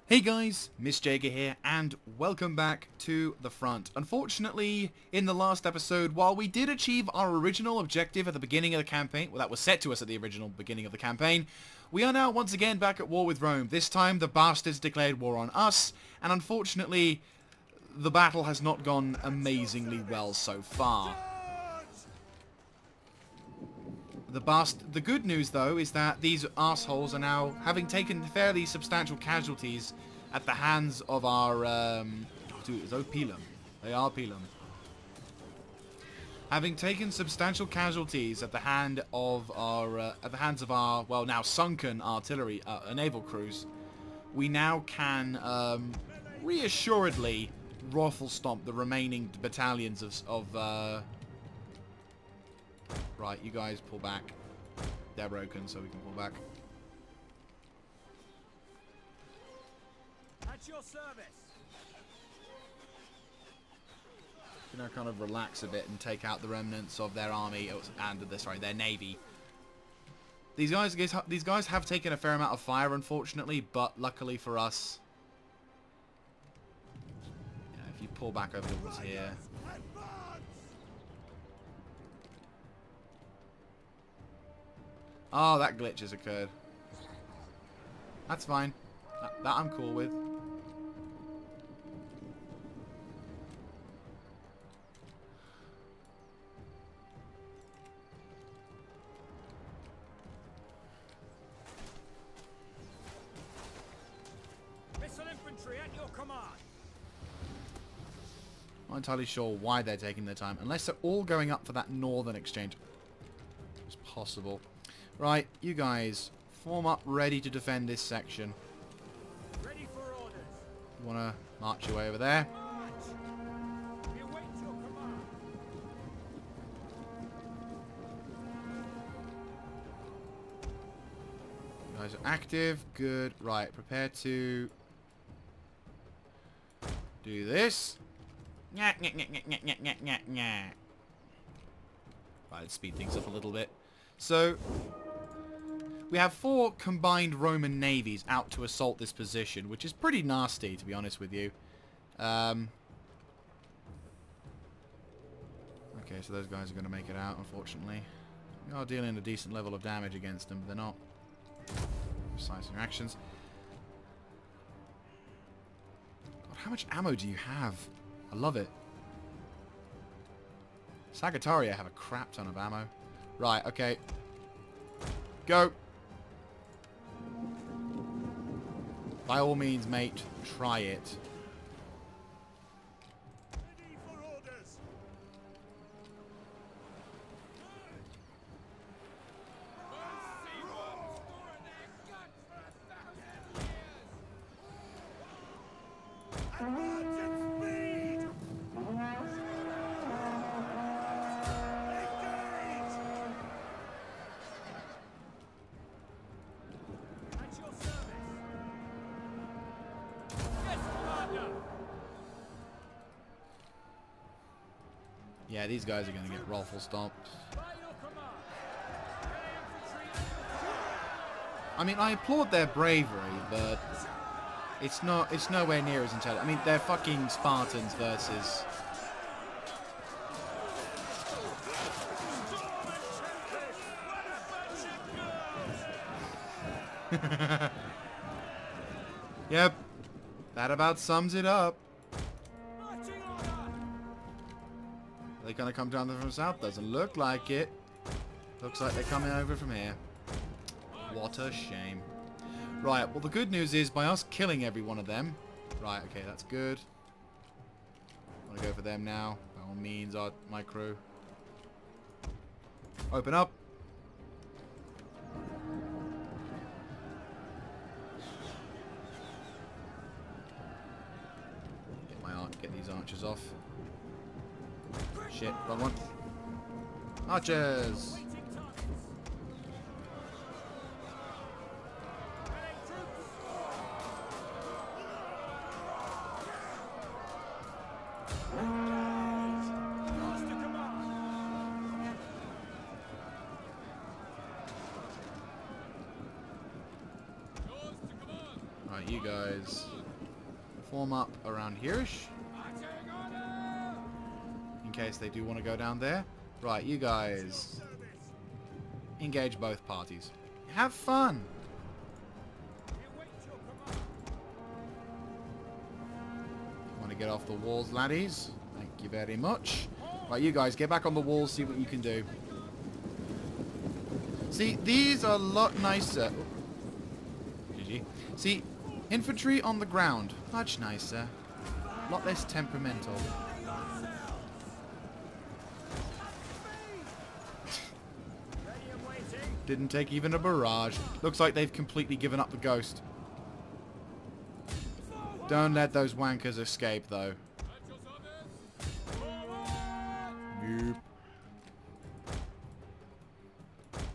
Hey guys, Miss Jaeger here, and welcome back to the front. Unfortunately, in the last episode, while we did achieve our original objective at the beginning of the campaign, well, that was set to us at the original beginning of the campaign, we are now once again back at war with Rome. This time, the bastards declared war on us, and unfortunately, the battle has not gone amazingly well so far. The good news, though, is that these arseholes are now having taken fairly substantial casualties at the hands of our, Pilum. They are Pilum. Having taken substantial casualties at the hands of our, well, now sunken artillery, naval crews, we now can, reassuredly raffle stomp the remaining battalions of right, you guys pull back. They're broken, so we can pull back. At your service. You know, kind of relax a bit and take out the remnants of their army and their navy. These guys have taken a fair amount of fire, unfortunately, but luckily for us, you know, if you pull back over towards here. Oh, that glitch has occurred. That's fine. That I'm cool with. Missile infantry at your command. Not entirely sure why they're taking their time, unless they're all going up for that northern exchange. It's possible. Right, you guys, form up ready to defend this section. Ready for orders. You want to march your way over there? March. We await your command. You guys are active. Good. Right, prepare to do this. Right, let's speed things up a little bit. So, we have 4 combined Roman navies out to assault this position, which is pretty nasty, to be honest with you. Okay, so those guys are going to make it out, unfortunately. We are dealing a decent level of damage against them, but they're not precise in their actions. God, how much ammo do you have? I love it. Sagittaria have a crap ton of ammo. Right, okay. Go! By all means, mate, try it. Ready for orders. Advance at speed. Engage. At your service. Yes, Commander. Yeah, these guys are going to get raffle stomped. By your command. Heavy infantry. I mean, I applaud their bravery, but it's nowhere near as intelligent. I mean, they're fucking Spartans versus... Yep, that about sums it up. Marching order. Are they gonna come down from the south? Doesn't look like it. Looks like they're coming over from here. What a shame. Right, well the good news is by us killing every one of them... Right, okay, that's good. I'm gonna go for them now. By all means, my crew. Open up. Get these archers off. Shit, wrong one. Archers! Waiting targets. Ready troops. Yours to command. Yours to command. Right, you guys form up around here-ish. In case they do want to go down there. Right, you guys engage both parties. Have fun! Want to get off the walls, laddies? Thank you very much. Right, you guys, get back on the walls, see what you can do. See, these are a lot nicer. GG. See, infantry on the ground, much nicer. A lot less temperamental. Didn't take even a barrage. Looks like they've completely given up the ghost. Don't let those wankers escape, though. Nope.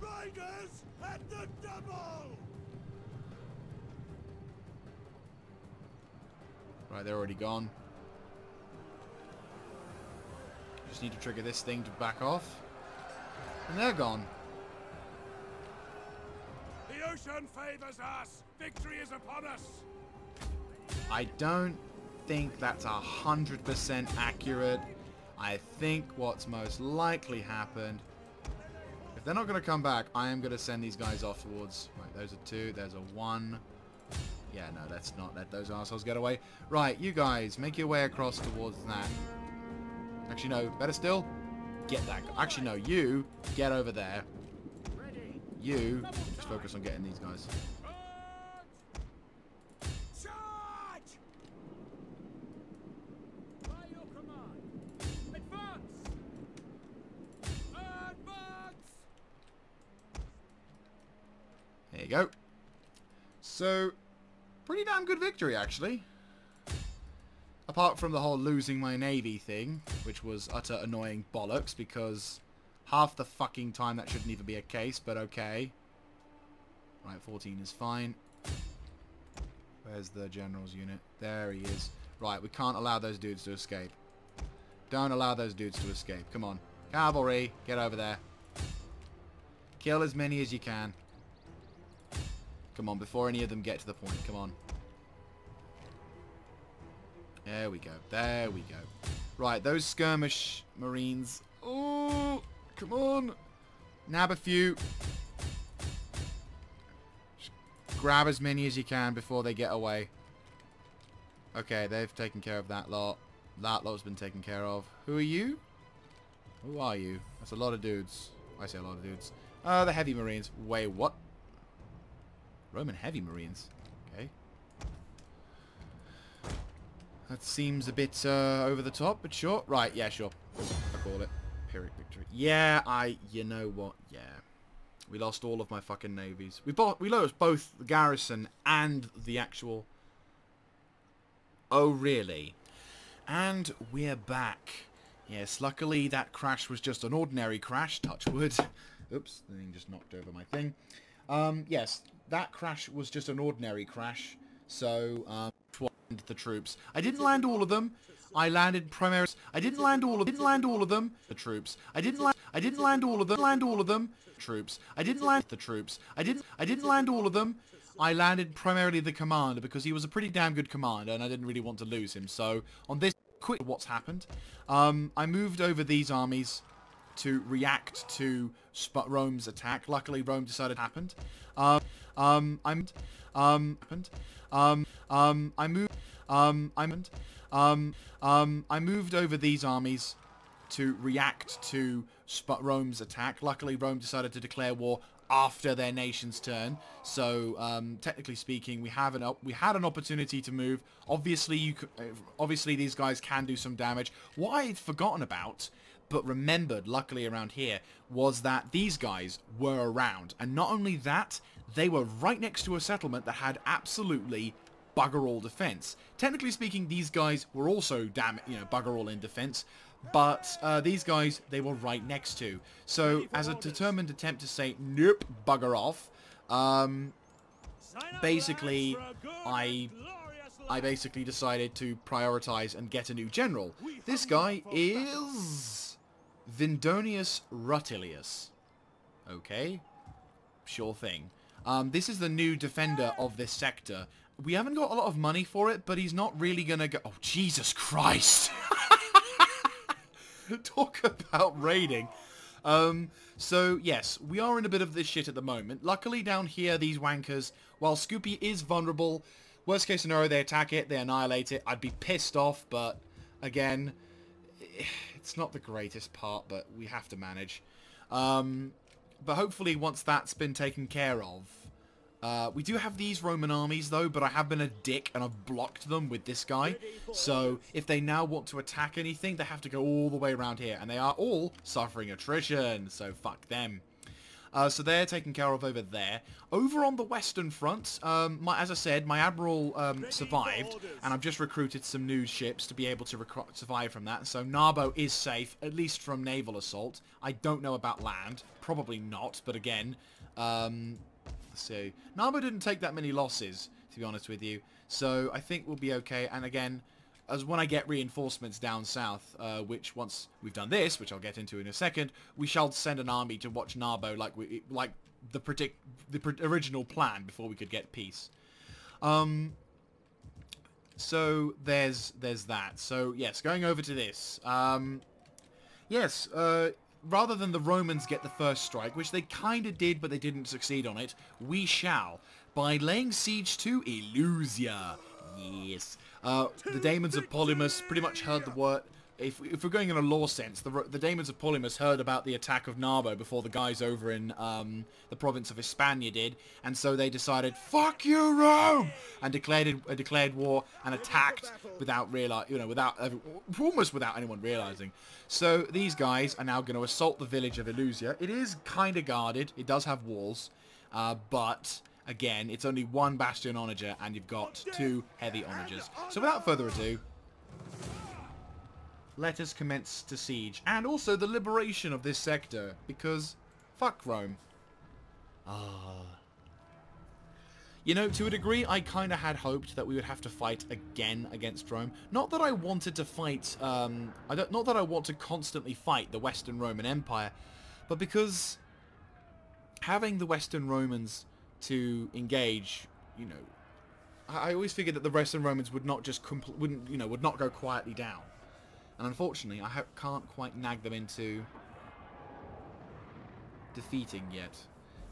Riders at the double! Right, they're already gone. Just need to trigger this thing to back off. And they're gone. The ocean favors us! Victory is upon us! I don't think that's 100% accurate. I think what's most likely happened, if they're not going to come back, I am going to send these guys off towards, right, those are 2, there's a 1. Yeah, no, let's not let those assholes get away. Right, you guys, make your way across towards that. Actually, no, better still, get that guy. Actually, no, you get over there. You just focus on getting these guys. Charge! By your command! Advance! Advance! There you go. So, pretty damn good victory, actually. Apart from the whole losing my navy thing, which was utter annoying bollocks, because half the fucking time that shouldn't even be a case, but okay. Right, 14 is fine. Where's the general's unit? There he is. Right, we can't allow those dudes to escape. Don't allow those dudes to escape. Come on. Cavalry, get over there. Kill as many as you can. Come on, before any of them get to the point. Come on. There we go. There we go. Right, those skirmish marines. Oh, come on. Nab a few. Just grab as many as you can before they get away. Okay, they've taken care of that lot. That lot's been taken care of. Who are you? Who are you? That's a lot of dudes. I say a lot of dudes. The heavy marines. Wait, what? Roman heavy marines. Okay. That seems a bit over the top, but sure. Right, yeah, sure. I call it. Pyrrhic victory. Yeah, you know what? Yeah. We lost all of my fucking navies. We lost both the garrison and the actual... Oh, really? And we're back. Yes, luckily that crash was just an ordinary crash. Touch wood. Oops, the thing just knocked over my thing. Yes, that crash was just an ordinary crash. So, the troops. I didn't land all of them. I landed primarily. I didn't land all of them. The troops. I didn't land all of them. Troops. I didn't land the troops. I didn't land all of them. I landed primarily the commander because he was a pretty damn good commander and I didn't really want to lose him. So on this quick what's happened, I moved over these armies to react to Rome's attack. Luckily Rome decided it happened. I moved over these armies to react to Rome's attack. Luckily, Rome decided to declare war after their nation's turn. So, technically speaking, we had an opportunity to move. Obviously, obviously these guys can do some damage. What I had forgotten about, but remembered, luckily around here, was that these guys were around. And not only that, they were right next to a settlement that had absolutely bugger all defense. Technically speaking, these guys were also bugger all in defense, but these guys they were right next to. So as a determined attempt to say nope, bugger off, basically I basically decided to prioritize and get a new general. This guy is Vindonius Rutilius. Okay, sure thing. This is the new defender of this sector. we haven't got a lot of money for it, but he's not really gonna go... Oh, Jesus Christ! Talk about raiding. So, yes, we are in a bit of this shit at the moment. Luckily, down here, these wankers, while Scoopy is vulnerable, worst case scenario, they attack it, they annihilate it. I'd be pissed off, but, again, it's not the greatest part, but we have to manage. But hopefully, once that's been taken care of, we do have these Roman armies, though, but I have been a dick and I've blocked them with this guy. So, if they now want to attack anything, they have to go all the way around here. And they are all suffering attrition, so fuck them. So they're taken care of over there. Over on the Western Front, as I said, my Admiral survived, and I've just recruited some new ships to be able to survive from that. So Narbo is safe, at least from naval assault. I don't know about land. Probably not, but again... So, Narbo didn't take that many losses, to be honest with you. So, I think we'll be okay. And again, as when I get reinforcements down south, which once we've done this, which I'll get into in a second, we shall send an army to watch Narbo like the original plan before we could get peace. So, there's that. So, yes, going over to this. Yes, rather than the Romans get the first strike, which they kind of did, but they didn't succeed on it, we shall, by laying siege to Illusia. Yes. The Daemons of Polymus pretty much heard the word... If we're going in a lore sense, the Daemons of Polymus heard about the attack of Narbo before the guys over in the province of Hispania did, and so they decided, "Fuck you, Rome!" and declared war and attacked without almost without anyone realizing. So these guys are now going to assault the village of Illusia. It is kind of guarded. It does have walls, but again, it's only one bastion onager, and you've got 2 heavy onagers. So without further ado, let us commence to siege. And also the liberation of this sector, because fuck Rome. You know, to a degree, I kind of had hoped that we would have to fight again against Rome. Not that I wanted to fight, not that I want to constantly fight the Western Roman Empire, but because having the Western Romans to engage, you know, I always figured that the Western Romans would not just would not go quietly down. And unfortunately, I can't quite nag them into defeating yet.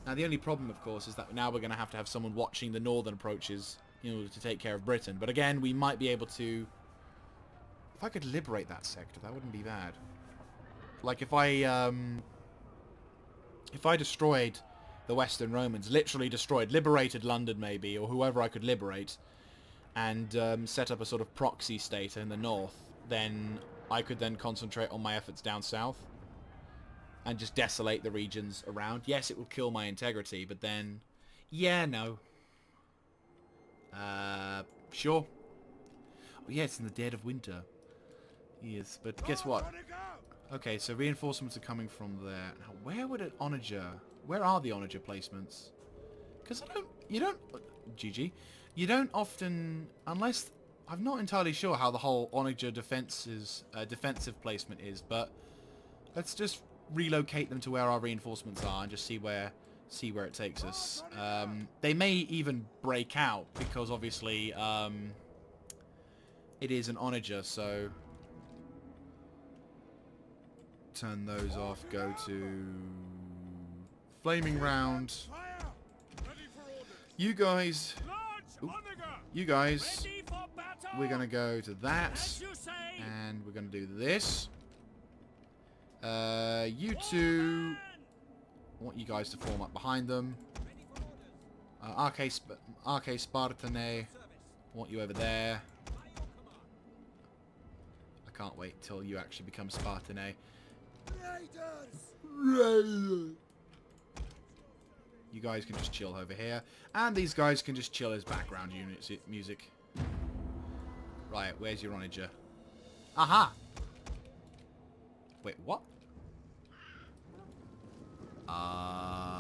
Now, the only problem, of course, is that now we're going to have someone watching the northern approaches in order to take care of Britain. But again, we might be able to... If I could liberate that sector, that wouldn't be bad. Like, if I destroyed the Western Romans, literally destroyed, liberated London maybe, or whoever I could liberate, and set up a sort of proxy state in the north, then I could then concentrate on my efforts down south and just desolate the regions around. Yes, it will kill my integrity, but then... Yeah, no. Sure. Oh, yeah, it's in the dead of winter. Yes, but guess what? Okay, so reinforcements are coming from there. Now, where would an onager... Where are the onager placements? Because GG. You don't often... Unless... I'm not entirely sure how the whole onager defensive placement is, but let's just relocate them to where our reinforcements are and just see where it takes us. They may even break out because obviously it is an onager, so turn those off. Go to flaming round. You guys. We're going to go to that, and we're going to do this. You two, I want you guys to form up behind them. Arche Spartan, I want you over there. I can't wait till you actually become Spartan. Raiders! You guys can just chill over here, and these guys can just chill as background music. Right, where's your onager? Aha! Wait, what? I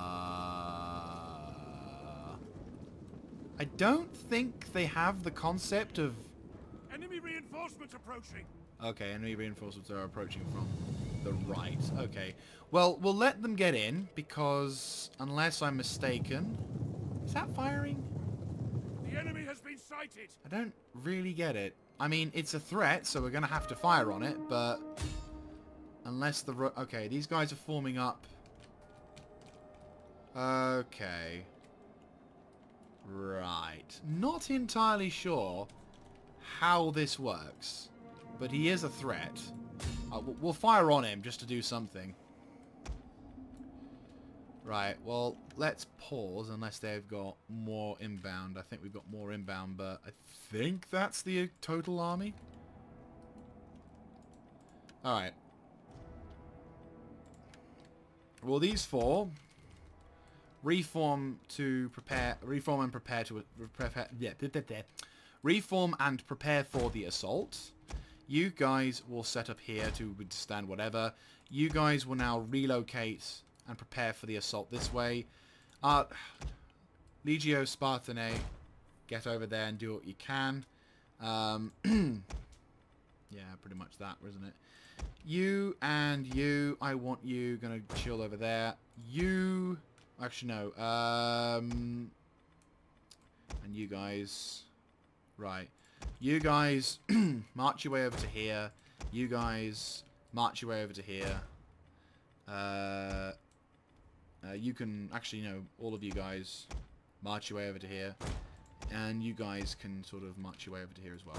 don't think they have the concept of... Enemy reinforcements approaching. Okay, enemy reinforcements are approaching from the right. Okay. Well, we'll let them get in, because unless I'm mistaken... Is that firing? The enemy has been sighted. I don't really get it. I mean, it's a threat, so we're going to have to fire on it, but... Unless the... Okay, these guys are forming up. Okay. Right. Not entirely sure how this works, but he is a threat. We'll fire on him just to do something. Right, well, let's pause unless they've got more inbound. I think we've got more inbound, but I think that's the total army. Alright. Well, these four reform and prepare for the assault. You guys will set up here to withstand whatever. You guys will now relocate and prepare for the assault this way. Legio Spartanae, get over there and do what you can. Yeah, pretty much that, isn't it? You and you, I want you gonna chill over there. You, actually no, and you guys, right. You guys march your way over to here. You guys march your way over to here. You can, actually, no, all of you guys march your way over to here. And you guys can sort of march your way over to here as well.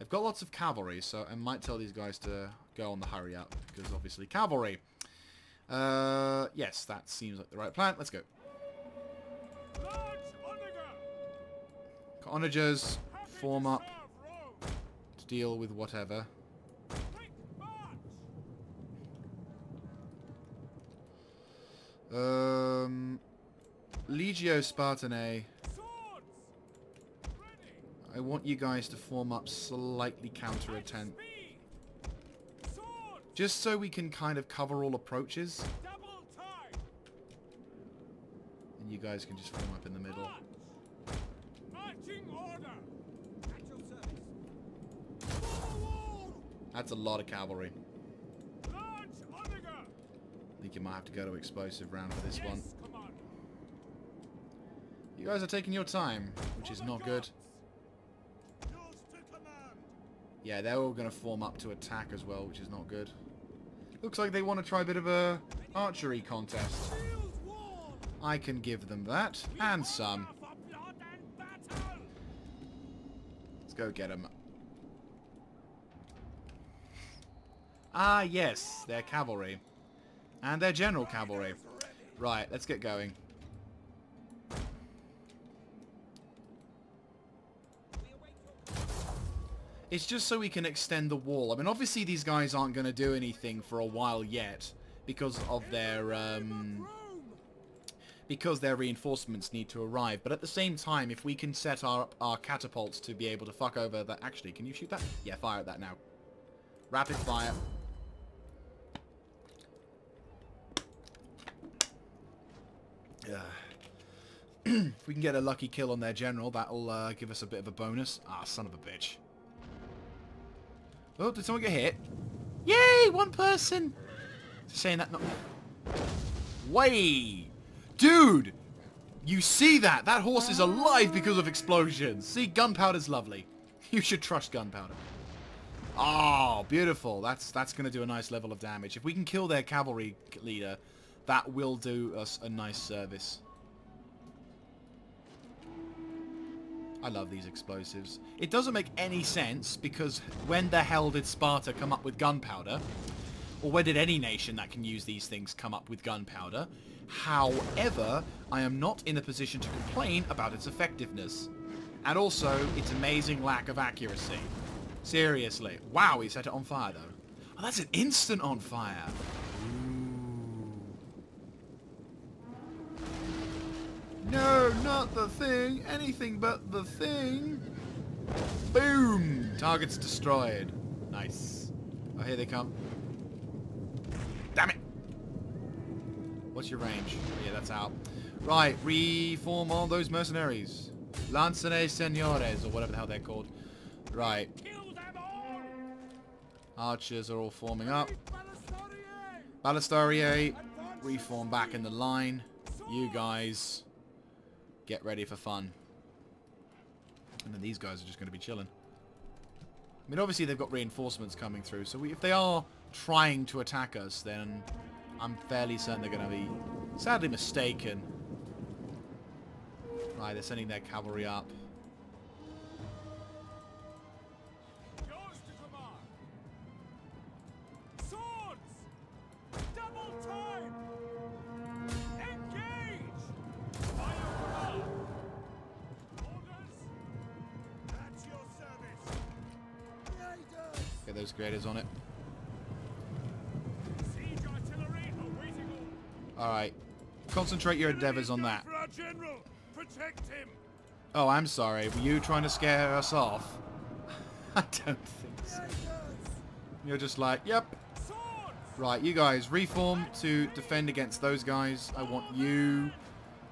I've got lots of cavalry, so I might tell these guys to go on the hurry up, because obviously cavalry. Yes, that seems like the right plan. Let's go. Onagers form up to deal with whatever. Legio Spartanae. I want you guys to form up slightly counter-attack. Just so we can kind of cover all approaches. And you guys can just form up in the middle. That's a lot of cavalry. I think you might have to go to explosive round for this one. You guys are taking your time, which is not good. Yeah, they're all going to form up to attack as well, which is not good. Looks like they want to try a bit of a archery contest. I can give them that, and some. Let's go get them. Ah, yes, they're cavalry. And they're general cavalry. Right, let's get going. It's just so we can extend the wall. I mean, obviously these guys aren't going to do anything for a while yet because of their reinforcements need to arrive. But at the same time, if we can set our catapults to be able to fuck over that... Actually, can you shoot that? Yeah, fire at that now. Rapid fire. If we can get a lucky kill on their general, that'll give us a bit of a bonus. Ah, son of a bitch. Oh, did someone get hit? Yay! One person! Saying that not... Way! Dude! You see that? That horse is alive because of explosions. See, gunpowder's lovely. You should trust gunpowder. Oh, beautiful. That's going to do a nice level of damage. If we can kill their cavalry leader, that will do us a nice service. I love these explosives. It doesn't make any sense because when the hell did Sparta come up with gunpowder? Or when did any nation that can use these things come up with gunpowder? However, I am not in a position to complain about its effectiveness. And also, its amazing lack of accuracy. Seriously. Wow, he set it on fire though. Oh, that's an instant on fire. No, not the thing. Anything but the thing. Boom! Target's destroyed. Nice. Oh, here they come. Damn it! What's your range? Oh, yeah, that's out. Right, reform all those mercenaries. Lancenes Senores, or whatever the hell they're called. Right. Archers are all forming up. Ballistariae, reform back in the line. You guys... get ready for fun. And then these guys are just going to be chilling. I mean, obviously they've got reinforcements coming through, so if they are trying to attack us, then I'm fairly certain they're going to be sadly mistaken. Right, they're sending their cavalry up. Yours to command. Swords! Double time! Engage! Fire command! Orders! At your service! Raiders! Get those graders on it. Siege artillery awaiting orders. Alright. Concentrate your endeavours on that. For our general! Protect him! Oh, I'm sorry. Were you trying to scare us off? I don't think so. You're just like, yep. Swords! Right, you guys, reform to defend against those guys. I want you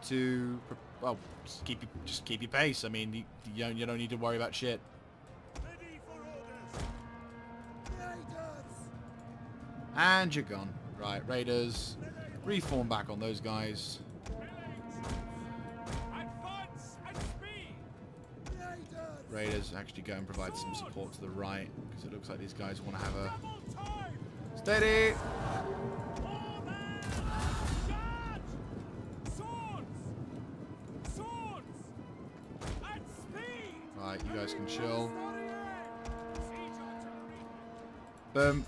to, well, just keep your pace. I mean, you don't need to worry about shit. Ready for orders! Raiders! And you're gone. Right, raiders, reform back on those guys. Advance at speed! Raiders actually go and provide some support to the right, because it looks like these guys want to have a Double time! steady. Orders! Charge! Swords! Swords! At speed! Right, you guys can chill. Siege artillery! Boom.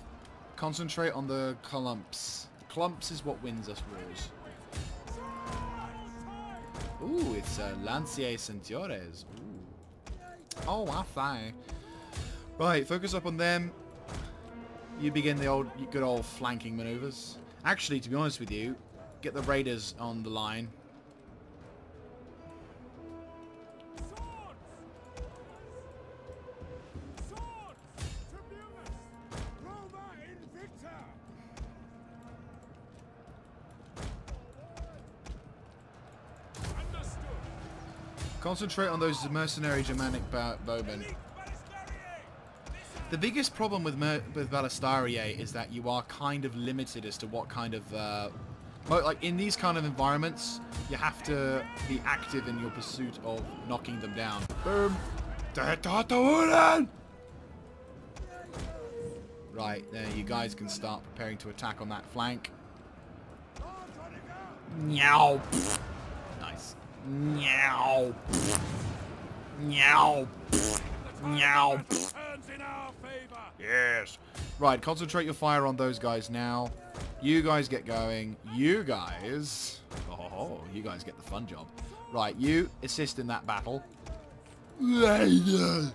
Concentrate on the clumps. The clumps is what wins us wars. Ooh, it's Lancier Centaures. Ooh. Oh, I fine. Right, focus up on them. You begin the good old flanking maneuvers. Actually, to be honest with you, get the raiders on the line. Swords! Swords! Terminus! Roma Invicta! Understood! Concentrate on those mercenary Germanic bowmen. The biggest problem with Ballistariae is that you are kind of limited as to what kind of... like, in these kind of environments, you have to be active in your pursuit of knocking them down. Boom! Right, there you guys can start preparing to attack on that flank. Meow! Nice. Meow! Meow! Meow! Turns in our favor! Yes. Right, concentrate your fire on those guys now. You guys get going. You guys... Oh, you guys get the fun job. Right, you assist in that battle. There's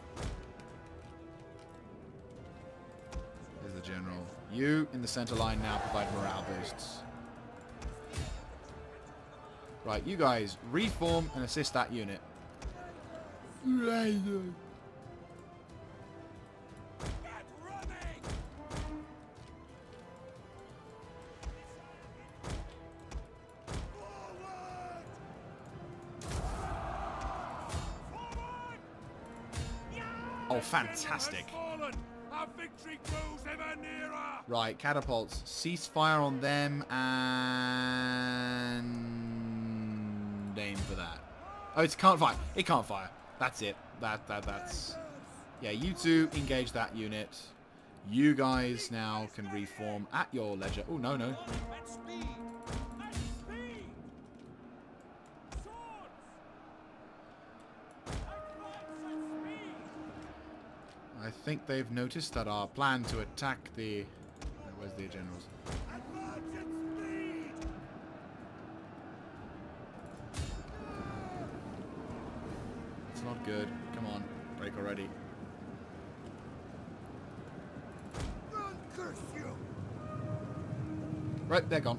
the general. You, in the center line now, provide morale boosts. Right, you guys, reform and assist that unit. Get running! Forward! Forward! Oh, fantastic. Has fallen. Our victory grows ever nearer! Right, catapults. Cease fire on them and aim for that. Oh, it can't fire. It can't fire. That's it. That's... Yeah, you two engage that unit. You guys now can reform at your leisure. Oh, no. At speed! At speed! Swords! Advance at speed! I think they've noticed that our plan to attack the... Where's the generals? Advance at speed! It's not good. Come on. Break already. Run, curse you! Right, they're gone.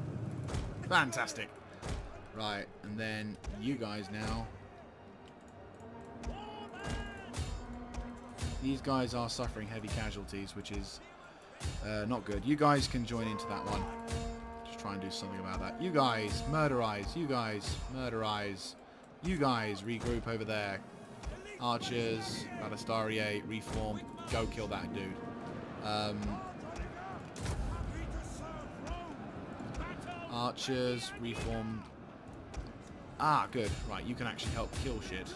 Fantastic. Right, and then you guys now. These guys are suffering heavy casualties, which is not good. You guys can join into that one. Just try and do something about that. You guys, murderize. You guys, murderize. You guys, regroup over there. Archers, Ballistariae, reform. Go kill that dude. Archers, reform. Ah, good. Right, you can actually help kill shit.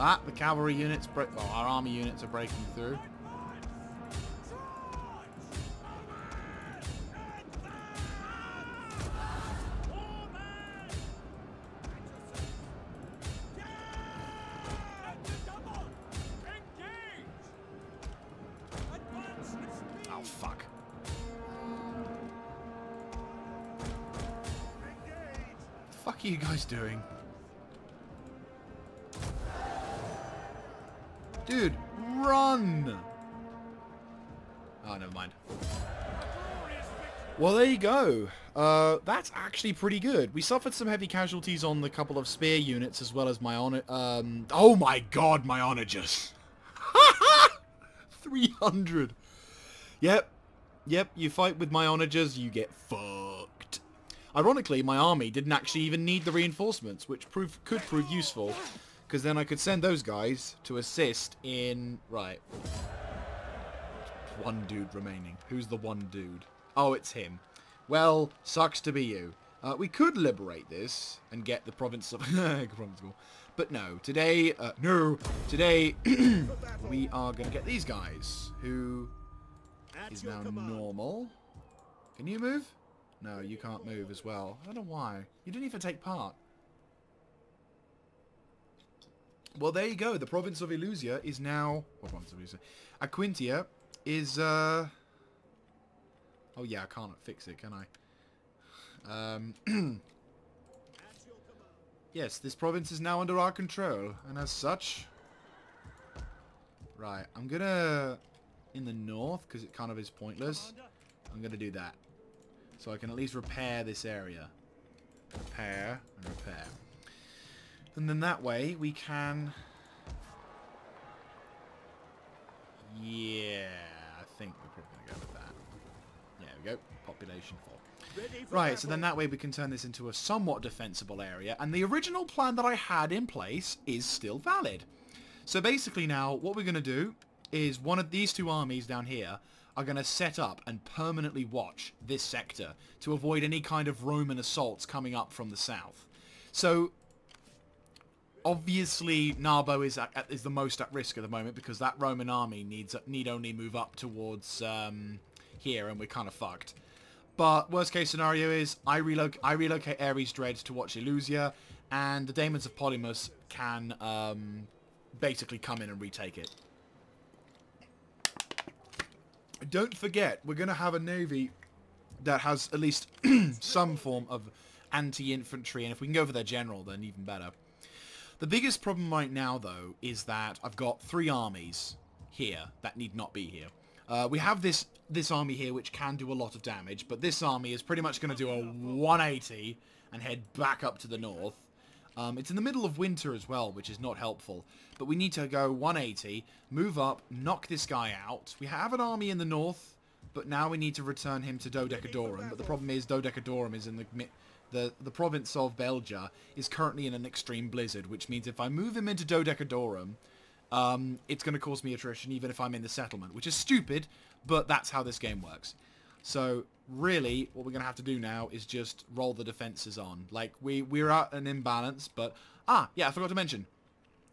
Ah, the cavalry units break. Well, our army units are breaking through. Oh fuck! What the fuck are you guys doing? Dude, run! Oh, never mind. Well, there you go. That's actually pretty good. We suffered some heavy casualties on the couple of spear units as well as my honor... oh my god, my onagers! 300! Yep. Yep, you fight with my onagers, you get fucked. Ironically, my army didn't actually even need the reinforcements, which could prove useful. Because then I could send those guys to assist in... Right. One dude remaining. Who's the one dude? Oh, it's him. Well, sucks to be you. We could liberate this and get the province of... But no, today... today we are going to get these guys, who is now normal. Can you move? No, you can't move as well. I don't know why. You didn't even take part. Well, there you go. The province of Illusia is now... What province of Illusia? Aquintia is... Oh, yeah, I can't fix it, can I? Yes, this province is now under our control. And as such... Right, I'm gonna... In the north, because it kind of is pointless, I'm gonna do that. So I can at least repair this area. Repair and repair. And then that way we can... Yeah, I think we're probably going to go with that. There we go. Population 4. Right, so then that way we can turn this into a somewhat defensible area. And the original plan that I had in place is still valid. So basically now, what we're going to do is one of these two armies down here are going to set up and permanently watch this sector to avoid any kind of Roman assaults coming up from the south. So... Obviously, Narbo is the most at risk at the moment because that Roman army need only move up towards here, and we're kind of fucked. But worst case scenario is I relocate Ares Dread to watch Illusia, and the Daemons of Polymus can basically come in and retake it. Don't forget, we're going to have a navy that has at least some form of anti-infantry, and if we can go for their general, then even better. The biggest problem right now, though, is that I've got 3 armies here that need not be here. We have this army here, which can do a lot of damage, but this army is pretty much going to do a 180 and head back up to the north. It's in the middle of winter as well, which is not helpful. But we need to go 180, move up, knock this guy out. We have an army in the north, but now we need to return him to Dodecadorum. But the problem is Dodecadorum is in the province of Belgia is currently in an extreme blizzard, which means if I move him into Dodecadorum, it's going to cause me attrition even if I'm in the settlement, which is stupid, but that's how this game works. So, really, what we're going to have to do now is just roll the defenses on. Like, we're at an imbalance, but... Ah, yeah, I forgot to mention.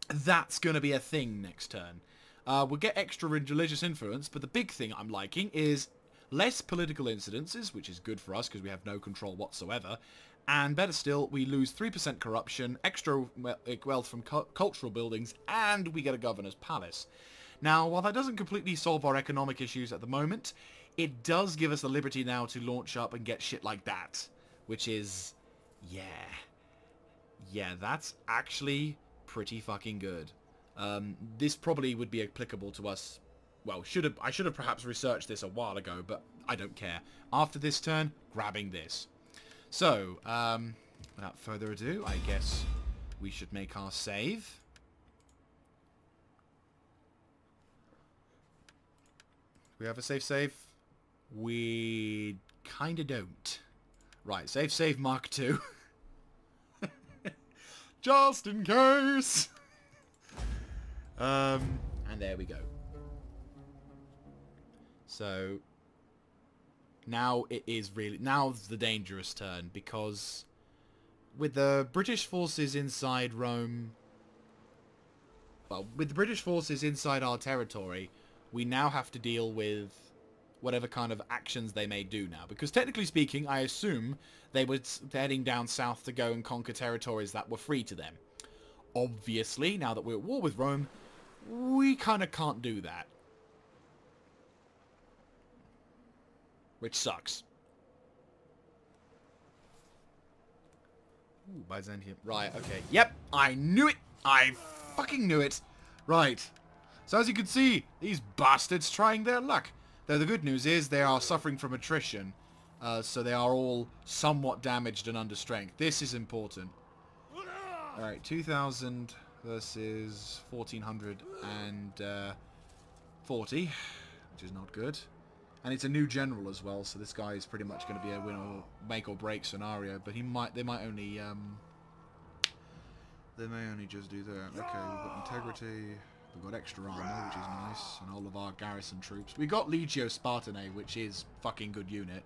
That's going to be a thing next turn. We'll get extra religious influence, but the big thing I'm liking is less political incidences, which is good for us because we have no control whatsoever. And better still, we lose 3% corruption, extra wealth from cultural buildings, and we get a governor's palace. Now, while that doesn't completely solve our economic issues at the moment, it does give us the liberty now to launch up and get shit like that. Which is... yeah. Yeah, that's actually pretty fucking good. This probably would be applicable to us... Well, I should have perhaps researched this a while ago, but I don't care. After this turn, grabbing this. So, without further ado, I guess we should make our save. We have a save? We kinda don't. Right, save Mark II. Just in case! And there we go. So now it is really... Now's the dangerous turn, because with the British forces inside Rome... Well, with the British forces inside our territory, we now have to deal with whatever kind of actions they may do now. Because technically speaking, I assume they were heading down south to go and conquer territories that were free to them. Obviously, now that we're at war with Rome, we kind of can't do that. Which sucks. Ooh, Byzantium. Right, okay. Yep, I knew it! I fucking knew it! Right. So as you can see, these bastards trying their luck. Though the good news is they are suffering from attrition. So they are all somewhat damaged and under strength. This is important. Alright, 2,000 versus 1,440, which is not good. And it's a new general as well, so this guy is pretty much going to be a win or make or break scenario. But they might only just do that. Okay, we've got integrity, we've got extra armor, which is nice, and all of our garrison troops. We got Legio Spartan, which is fucking good unit,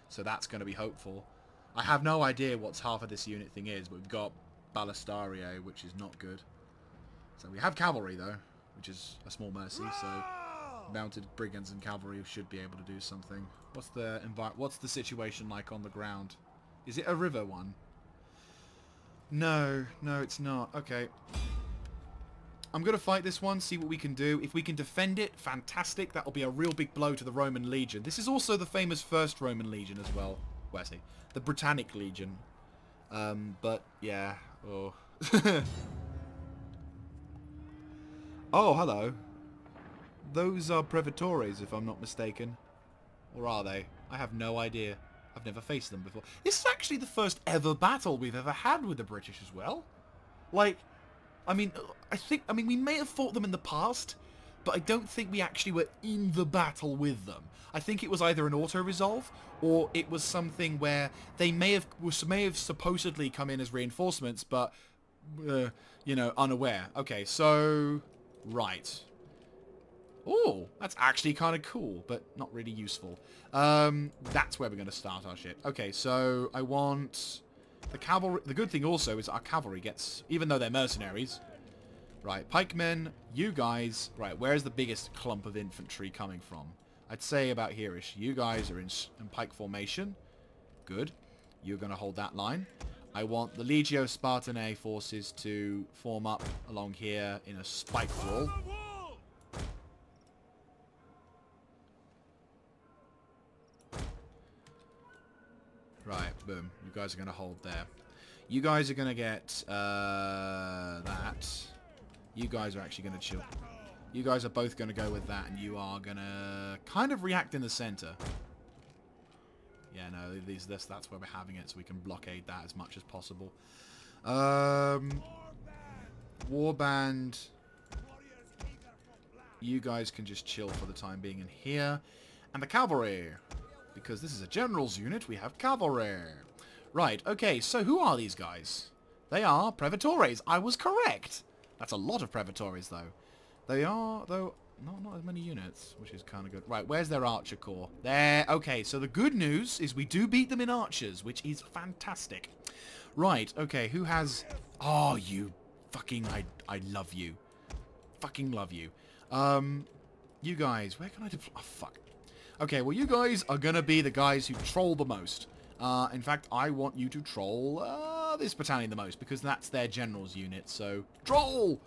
so that's going to be hopeful. I have no idea what's half of this unit thing is, but we've got Ballestaria, which is not good. So we have cavalry though, which is a small mercy. So mounted brigands and cavalry should be able to do something. What's the situation like on the ground? Is it a river one? No, it's not. Okay. I'm going to fight this one, see what we can do. If we can defend it, fantastic. That'll be a real big blow to the Roman Legion. This is also the famous First Roman Legion as well. Where's he? The Britannic Legion. But, yeah. Oh. Oh, hello. Those are Prevetores, if I'm not mistaken. Or are they? I have no idea. I've never faced them before. This is actually the first ever battle we've ever had with the British as well. Like, I mean, we may have fought them in the past, but I don't think we actually were in the battle with them. I think it was either an auto-resolve, or it was something where they may have supposedly come in as reinforcements, but, you know, unaware. Okay, so, right. Oh, that's actually kind of cool, but not really useful. That's where we're going to start our shit. Okay, so I want the cavalry. The good thing also is our cavalry gets, even though they're mercenaries. Right, pikemen, you guys. Right, where's the biggest clump of infantry coming from? I'd say about here-ish. You guys are in pike formation. Good. You're going to hold that line. I want the Legio Spartan forces to form up along here in a spike wall. Right, boom. You guys are going to hold there. You guys are going to get that. You guys are actually going to chill. You guys are both going to go with that, and you are going to kind of react in the center. Yeah, no, that's where we're having it, so we can blockade that as much as possible. Warband. You guys can just chill for the time being in here. And the cavalry. Because this is a general's unit, we have cavalry. Right, okay, so who are these guys? They are Prevetores. I was correct. That's a lot of Prevetores, though. They are, though, not as many units, which is kind of good. Right, where's their archer corps? There. Okay, so the good news is we do beat them in archers, which is fantastic. Right, okay, who has... Oh, you fucking... I love you. Fucking love you. You guys, where can I deploy... Oh, fuck. Okay, well, you guys are going to be the guys who troll the most. In fact, I want you to troll this battalion the most, because that's their general's unit, so troll!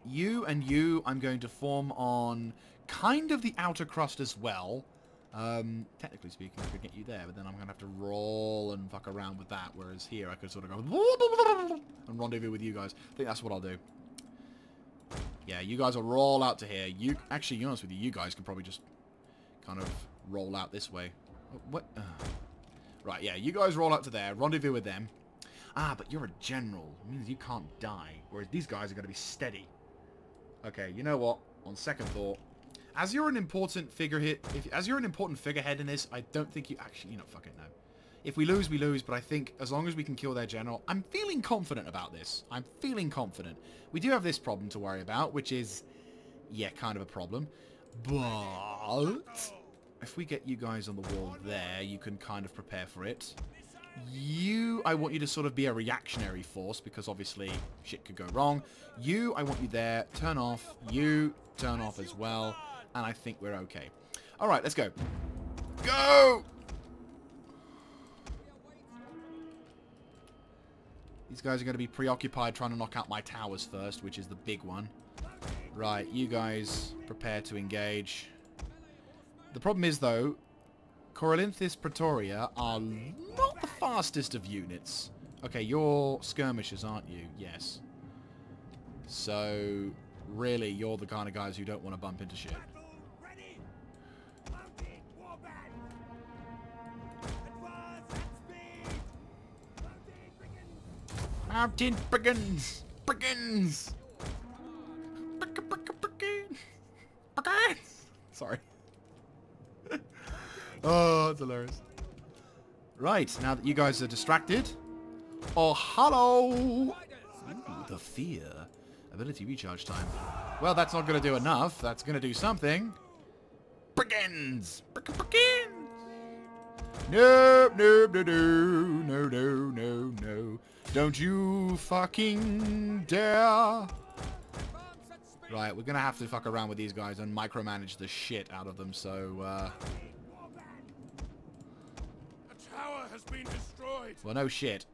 You and you, I'm going to form on kind of the outer crust as well. Technically speaking, I could get you there, but then I'm going to have to roll and fuck around with that, whereas here I could sort of go and rendezvous with you guys. I think that's what I'll do. Yeah, you guys will roll out to here. Actually, to be honest with you, you guys can probably just kind of roll out this way. What? Right, yeah, you guys roll out to there. Rendezvous with them. Ah, but you're a general. It means you can't die. Whereas these guys are going to be steady. Okay, you know what? On second thought, as you're an important figurehead, in this, I don't think you actually, fuck it, no. If we lose, we lose, but I think as long as we can kill their general, I'm feeling confident about this. I'm feeling confident. We do have this problem to worry about, which is, yeah, kind of a problem. But if we get you guys on the wall there, you can kind of prepare for it. I want you to sort of be a reactionary force, because obviously shit could go wrong. I want you there. Turn off. You turn off as well. And I think we're okay. Alright, let's go. Go! These guys are going to be preoccupied trying to knock out my towers first, which is the big one. Right, you guys prepare to engage. The problem is, though, Corinthus Pretoria are not the fastest of units. Okay, you're skirmishers, aren't you? Yes. So, really, you're the kind of guys who don't want to bump into shit. Mountain brigands! Brigands! Sorry. Oh, it's hilarious. Right, now that you guys are distracted. Oh, hello! Ooh, the fear. Ability recharge time. Well, that's not going to do enough. That's going to do something. Brigands! Brigands! Nope, nope, no, no, no, no, no, no. Don't you fucking dare. Right, we're going to have to fuck around with these guys and micromanage the shit out of them, so, The tower has been destroyed. well, no shit.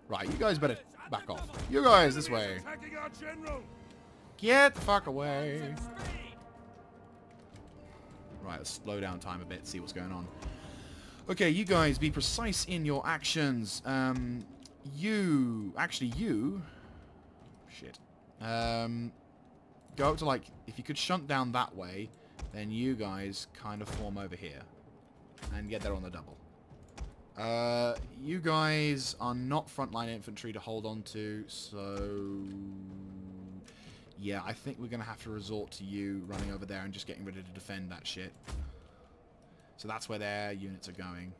Right, you guys better back off. You guys, this way. Attacking our general. Get the fuck away. Right, let's slow down time a bit, see what's going on. Okay, you guys, be precise in your actions. You... Shit. Go up to, like, if you could shunt down that way, then you guys kind of form over here. And get there on the double. You guys are not frontline infantry to hold on to, so... Yeah, I think we're going to have to resort to you running over there and just getting ready to defend that shit. So that's where their units are going.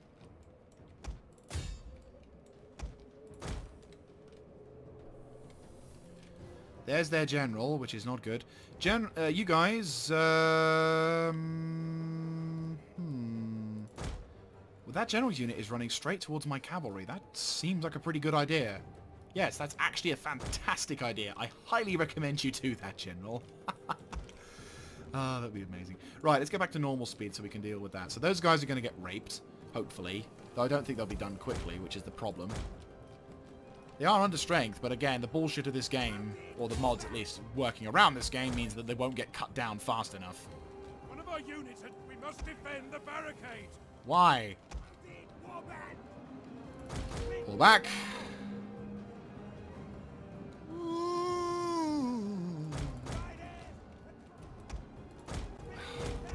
There's their general, which is not good. You guys... Well, that general's unit is running straight towards my cavalry. That seems like a pretty good idea. Yes, that's actually a fantastic idea. I highly recommend you do that, General. That'd be amazing. Right, let's go back to normal speed so we can deal with that. So those guys are going to get raped, hopefully. Though I don't think they'll be done quickly, which is the problem. They are under strength, but again, the bullshit of this game, or the mods at least, working around this game, means that they won't get cut down fast enough. One of our units, we must defend the barricade. Why? Pull back.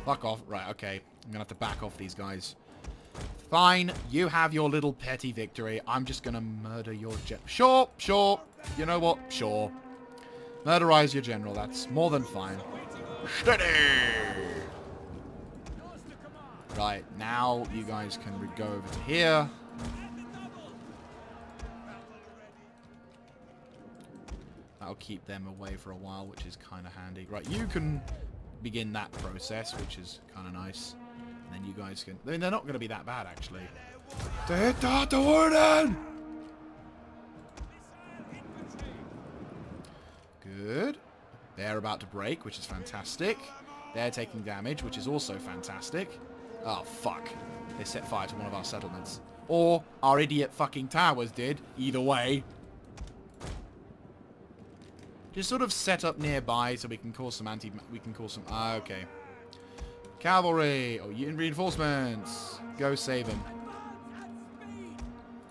Fuck off. Right, okay. I'm gonna have to back off these guys. Fine, you have your little petty victory. I'm just gonna murder your Sure, sure. You know what? Sure. Murderize your general. That's more than fine. Steady! Right, now you guys can go over to here. That'll keep them away for a while, which is kind of handy. Right, you can begin that process, which is kind of nice. And then you guys can... I mean, they're not going to be that bad, actually. To hit the warden! Good. They're about to break, which is fantastic. They're taking damage, which is also fantastic. Oh, fuck. They set fire to one of our settlements. Or our idiot fucking towers did. Either way. Just sort of set up nearby so we can cause some okay. Cavalry! Oh, reinforcements! Go save them.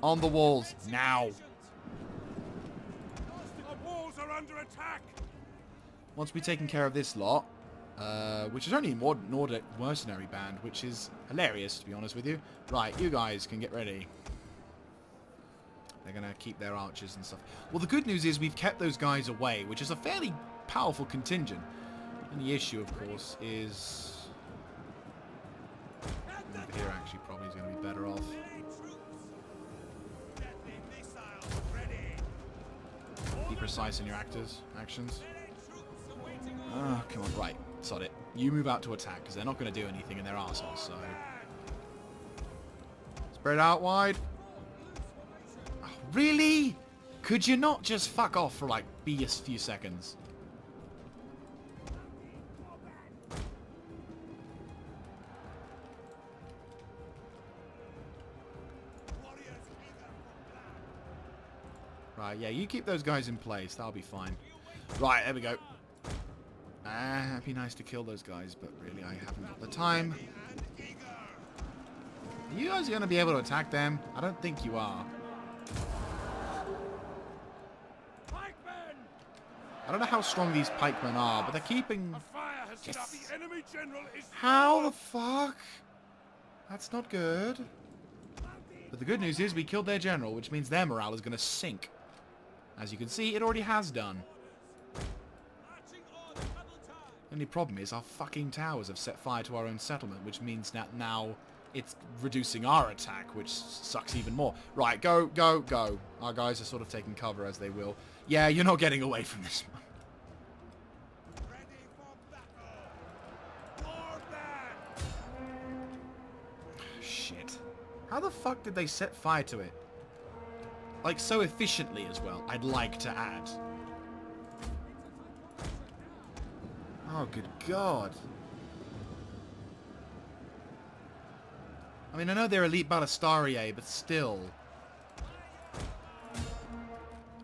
On the walls. Now! Our walls are under attack! Once we've taken care of this lot, which is only a Nordic mercenary band, which is hilarious, to be honest with you. Right, you guys can get ready. They're going to keep their archers and stuff. Well, the good news is we've kept those guys away, which is a fairly powerful contingent. And the issue, of course, is... over here, actually, probably is going to be better off. Be precise in your actions. Oh, come on. Right. Sod it. You move out to attack, because they're not going to do anything and they're arseholes, so... Spread out wide. Oh, really? Could you not just fuck off for, like, be a few seconds? Right, yeah, you keep those guys in place. That'll be fine. Right, there we go. It'd be nice to kill those guys, but really I haven't got the time. Are you guys going to be able to attack them? I don't think you are. I don't know how strong these pikemen are, but they're keeping... Yes. How the fuck? That's not good. But the good news is we killed their general, which means their morale is going to sink. As you can see, it already has done. The only problem is our fucking towers have set fire to our own settlement, which means that now it's reducing our attack, which sucks even more. Right, go, go, go. Our guys are sort of taking cover as they will. Yeah, you're not getting away from this one. Shit. How the fuck did they set fire to it? Like, so efficiently as well, I'd like to add. Oh, good God. I mean, I know they're elite ballistariae, but still.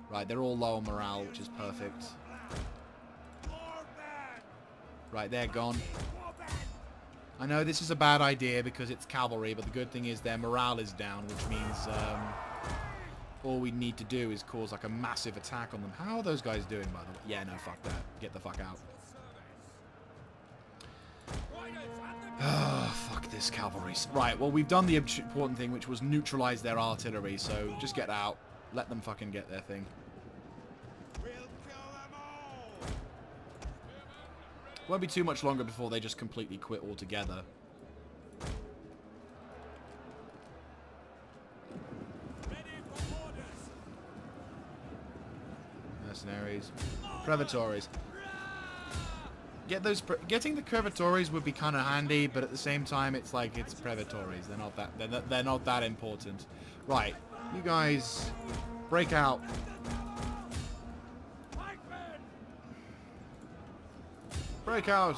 Right, they're all low on morale, which is perfect. Right, they're gone. I know this is a bad idea because it's cavalry, but the good thing is their morale is down, which means all we need to do is cause like a massive attack on them. How are those guys doing, by the way? Yeah, no, fuck that. Get the fuck out. Oh, fuck this cavalry. Right, well, we've done the important thing, which was neutralize their artillery, so just get out. Let them fucking get their thing. Won't be too much longer before they just completely quit altogether. Mercenaries. Prevatories. Getting the Prevatories would be kind of handy, but at the same time, it's like it's Prevatories. They're not that important. Right, you guys break out. Break out.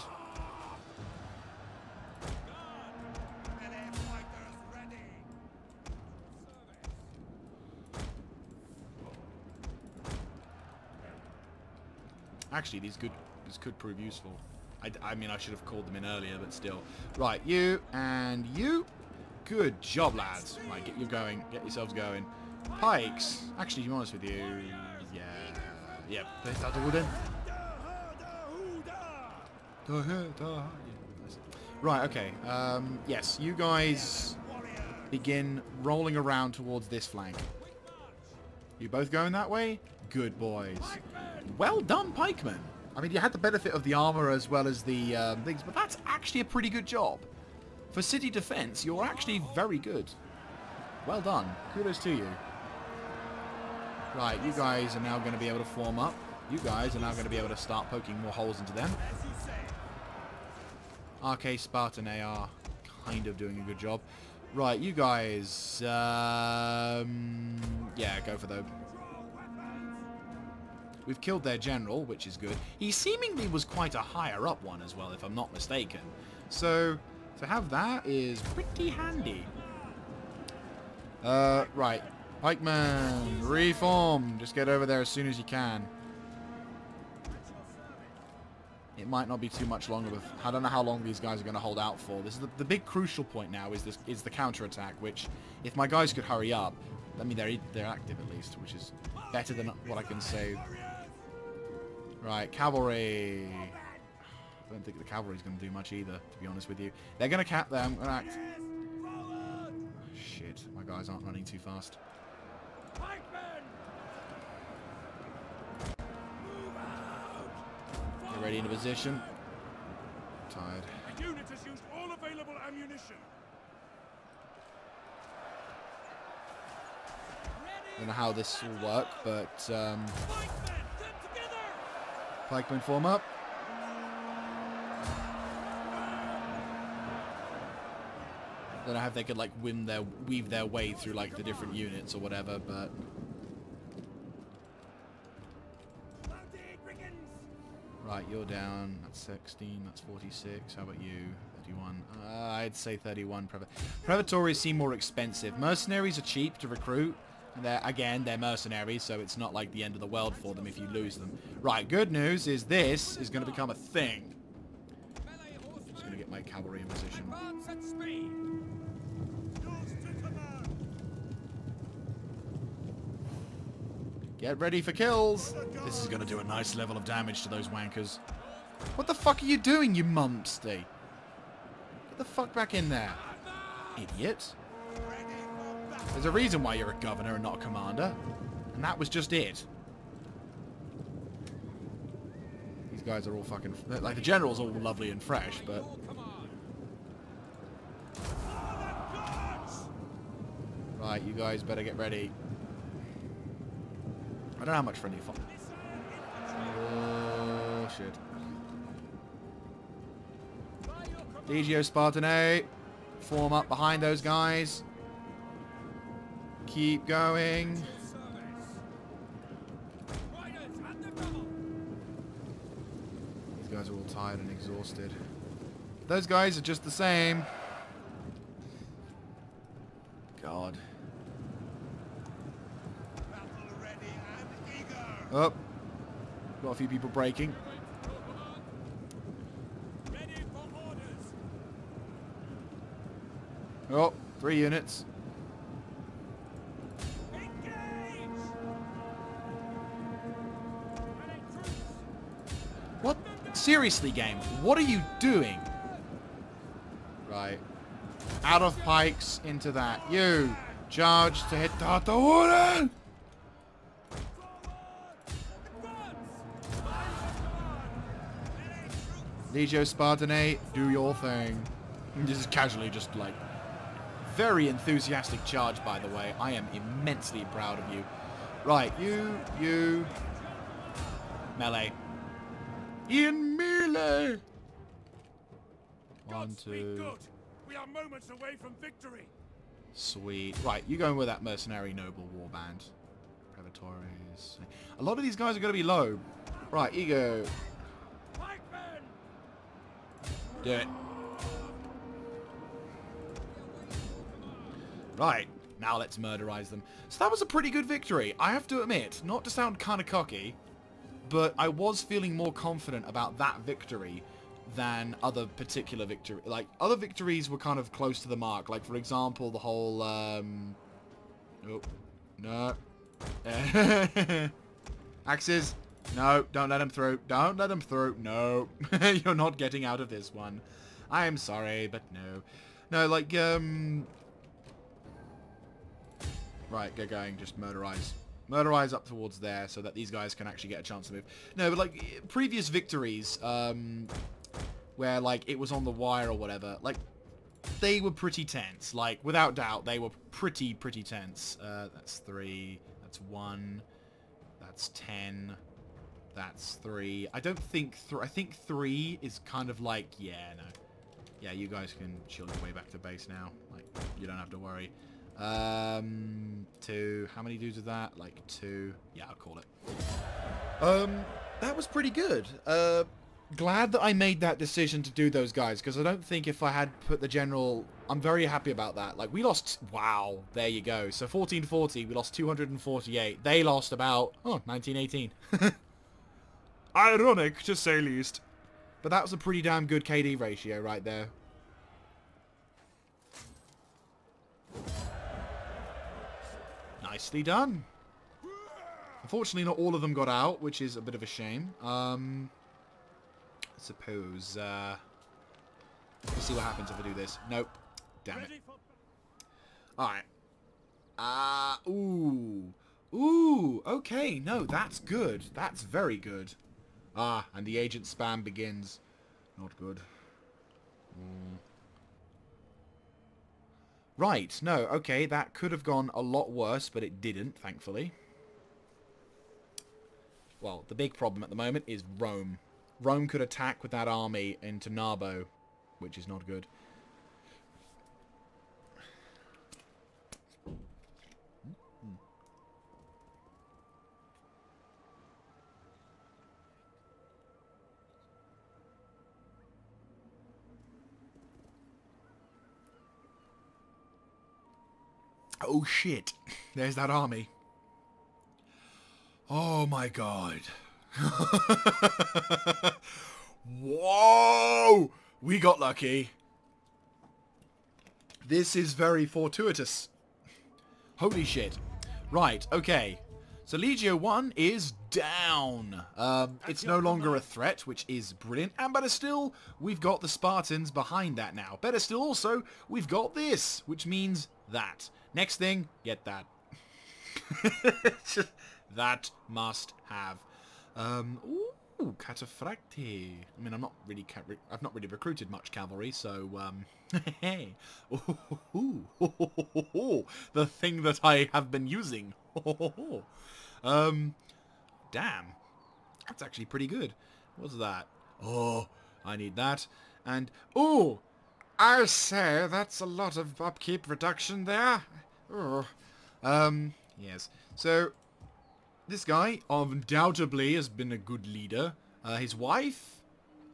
Actually, this could prove useful. I mean, I should have called them in earlier, but still. Right, you and you. Good job, lads. Right, get you going. Get yourselves going. Pikes. Actually, to be honest with you, yeah. Right, okay. Yes, you guys begin rolling around towards this flank. You both going that way? Good boys. Well done, pikemen. I mean, you had the benefit of the armor as well as the things, but that's actually a pretty good job. For city defense, you're actually very good. Well done. Kudos to you. Right, you guys are now going to be able to form up. You guys are now going to be able to start poking more holes into them. RK Spartan AR, kind of doing a good job. Right, you guys, yeah, go for them. We've killed their general, which is good. He seemingly was quite a higher up one as well, if I'm not mistaken. So, to have that is pretty handy. Right. Pikeman, reform. Just get over there as soon as you can. It might not be too much longer. I don't know how long these guys are going to hold out for. This is the big crucial point now is the counter-attack, which, if my guys could hurry up, I mean, they're active at least, which is better than what I can say. Right, cavalry. I don't think the cavalry's going to do much either, to be honest with you. They're going to cap them. Act. Shit, my guys aren't running too fast. Get ready into position. Tired. The unit has used all available ammunition. I don't know how this will work, but pikemen form up. don't know if they could like weave their way through like the different units or whatever, but right, you're down. That's 16. That's 46. How about you? 31. I'd say 31. Prevatories seem more expensive. Mercenaries are cheap to recruit. And they're mercenaries, so it's not like the end of the world for them if you lose them. Right, good news is this is going to become a thing. I'm just going to get my cavalry in position. Get ready for kills. This is going to do a nice level of damage to those wankers. What the fuck are you doing, you mumpsty? Get the fuck back in there, idiot. There's a reason why you're a governor and not a commander. And that was just it. These guys are all fucking... Like, the general's all lovely and fresh, but... Right, you guys better get ready. I don't know how much friendly fire. Oh, shit. Legio Spartan, form up behind those guys. Keep going. These guys are all tired and exhausted. Those guys are just the same. God. Oh. Got a few people breaking. Oh, 3 units. What? Seriously, game? What are you doing? Right. Out of pikes into that. You charge to hit the water. Legio Spartan, do your thing. This is casually just like very enthusiastic charge, by the way. I am immensely proud of you. Right, you melee. In melee. 1, 2. We are moments away from victory. Sweet. Right, you go in with that mercenary noble warband. Prevatories. A lot of these guys are going to be low. Right, ego. Do it. Right, now let's murderize them. So that was a pretty good victory, I have to admit. Not to sound kind of cocky, but I was feeling more confident about that victory than other particular victory. Like, other victories were kind of close to the mark. Like, for example, the whole, oh, no. Axes. No, don't let him through. Don't let him through. No. You're not getting out of this one. I am sorry, but no. No, like, right, get going. Just murderize. Murderize up towards there so that these guys can actually get a chance to move. No, but, like, previous victories, where, like, it was on the wire or whatever, like, they were pretty tense. Like, without doubt, they were pretty tense. That's 3. That's 1. That's 10. That's 3. I don't think... I think 3 is kind of like... Yeah, no. Yeah, you guys can chill your way back to base now. Like, you don't have to worry. 2. How many dudes is that? Like, 2. Yeah, I'll call it. That was pretty good. Glad that I made that decision to do those guys, because I don't think if I had put the general... I'm very happy about that. Like, we lost... Wow, there you go. So, 1440, we lost 248. They lost about... Oh, 1918. Ironic, to say least. But that was a pretty damn good KD ratio right there. Nicely done. Unfortunately, not all of them got out, which is a bit of a shame. I suppose, let's see what happens if I do this. Nope. Damn it. Alright. Ooh. Ooh, okay. No, that's good. That's very good. Ah, and the agent spam begins. Not good. Right, no, okay, that could have gone a lot worse, but it didn't, thankfully. Well, the big problem at the moment is Rome. Rome could attack with that army into Narbo, which is not good. Oh shit. There's that army. Oh my god. Whoa! We got lucky. This is very fortuitous. Holy shit. Right, okay. So Legio 1 is down. It's no longer a threat, which is brilliant. And better still, we've got the Spartans behind that now. Better still also, we've got this, which means that. Next thing, get that. That must have. Ooh, cataphracti. I mean, I've not really recruited much cavalry, so hey, the thing that I have been using. Damn, that's actually pretty good. What's that? Oh, I need that. And oh, I say, that's a lot of upkeep reduction there. Oh. Yes. So this guy undoubtedly has been a good leader. His wife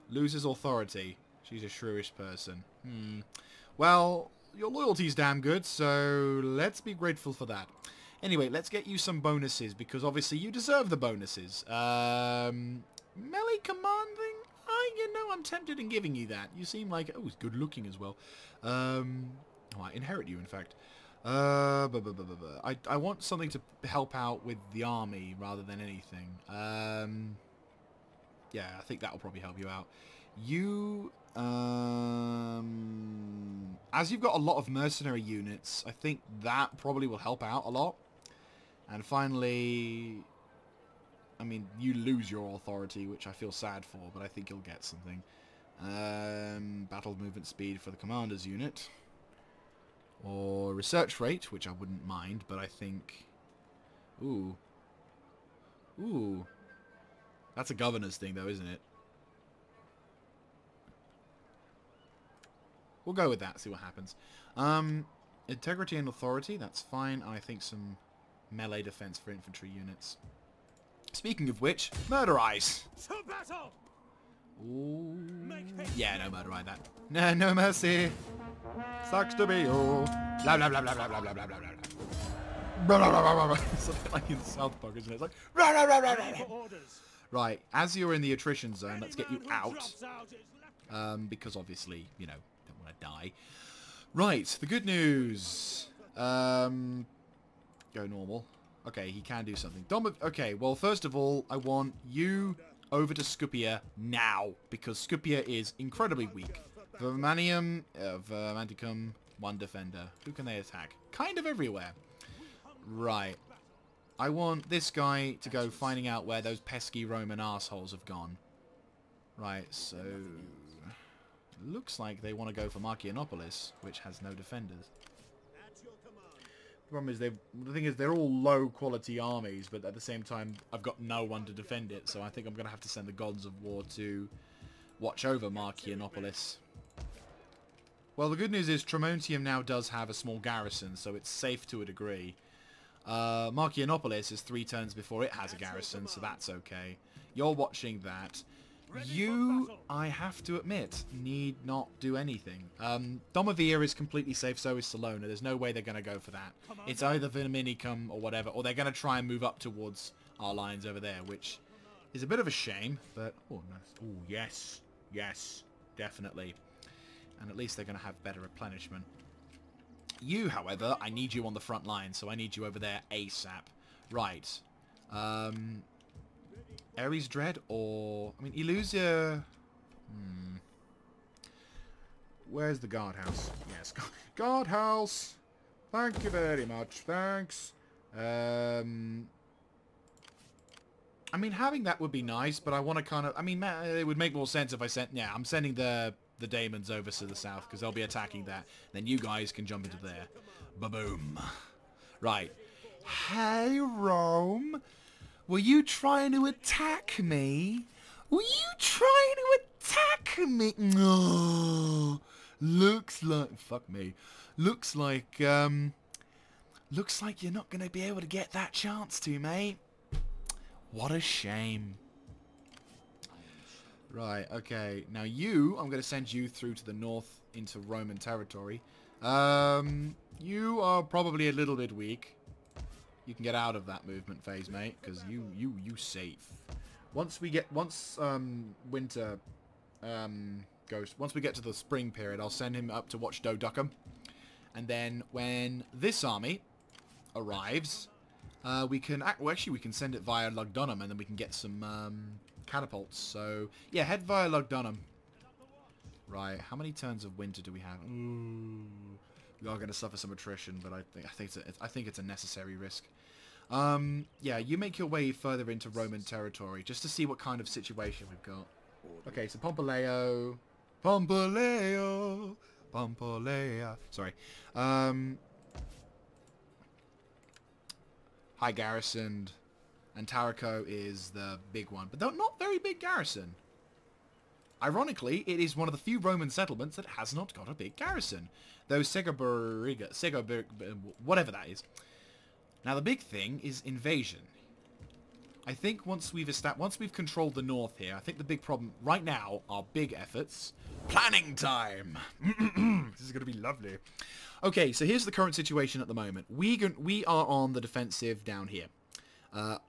loses authority. She's a shrewish person. Well, your loyalty's damn good, so let's be grateful for that. Anyway, let's get you some bonuses, because obviously you deserve the bonuses. Melee commanding? You know, I'm tempted in giving you that. You seem like... Oh, he's good looking as well. I inherit you, in fact. I want something to help out with the army rather than anything. Yeah, I think that'll probably help you out. You, as you've got a lot of mercenary units, I think that probably will help out a lot. And finally, I mean, you lose your authority, which I feel sad for, but I think you'll get something. Battle movement speed for the commander's unit. Or research rate, which I wouldn't mind, but I think... Ooh. Ooh. That's a governor's thing, though, isn't it? We'll go with that, see what happens. Integrity and authority, that's fine. And I think some melee defense for infantry units. Speaking of which, murder eyes. To battle! Ooh. Yeah, no murder eye that. No mercy. Sucks to be you. Blah blah blah blah blah blah blah blah blah blah. Blah blah blah blah blah. It's a bit like in South Park, isn't it? It's like blah blah blah blah blah. Right, as you're in the attrition zone, let's get you out. Because obviously, you know, don't want to die. Right, the good news. Go normal. Okay, he can do something. Okay, well, first of all, I want you over to Scipia now, because Scipia is incredibly weak. Vermanium, Vermanticum, one defender. Who can they attack? Kind of everywhere. Right. I want this guy to go finding out where those pesky Roman assholes have gone. Right, so... Looks like they want to go for Marcianopolis, which has no defenders. The problem is, the thing is, they're all low-quality armies, but at the same time, I've got no one to defend it, so I think I'm going to have to send the Gods of War to watch over Marcianopolis. Well, the good news is Tremontium now does have a small garrison, so it's safe to a degree. Marcianopolis is 3 turns before it has a garrison, so that's okay. You're watching that. You, I have to admit, need not do anything. Domovia is completely safe, so is Salona. There's no way they're going to go for that. It's either Verminicum or whatever, or they're going to try and move up towards our lines over there, which is a bit of a shame, but... Oh, nice. Oh, yes. Yes, definitely. And at least they're going to have better replenishment. You, however, I need you on the front line, so I need you over there ASAP. Right. Ares Dread or... I mean, Elusia... Where's the guardhouse? Yes, guardhouse! Thank you very much, thanks. I mean, having that would be nice, but I want to kind of... I mean, it would make more sense if I sent... Yeah, I'm sending the daemons over to the south, because they'll be attacking that. Then you guys can jump into there. Ba-boom. Right. Hey, Rome. Were you trying to attack me? Were you trying to attack me? No. Looks like... Fuck me. Looks like you're not going to be able to get that chance to, mate. What a shame. Right, okay. Now you, I'm going to send you through to the north into Roman territory. You are probably a little bit weak. You can get out of that movement phase, mate, because you safe. Once winter goes, once we get to the spring period, I'll send him up to watch Doduckum. And then when this army arrives, we can we can send it via Lugdunum, and then we can get some catapults. So yeah, head via Lugdunum. Right, how many turns of winter do we have? Ooh, we are going to suffer some attrition, but I think it's a necessary risk. Yeah, you make your way further into Roman territory just to see what kind of situation we've got. Okay, so Pompileo, sorry. High garrisoned, and Taraco is the big one, but they're not very big garrison. Ironically, it is one of the few Roman settlements that has not got a big garrison, though Segoberg, whatever that is. Now the big thing is invasion. I think once we've controlled the north here, I think the big problem right now are big efforts. Planning time. This is going to be lovely. Okay, so here's the current situation at the moment. We are on the defensive down here.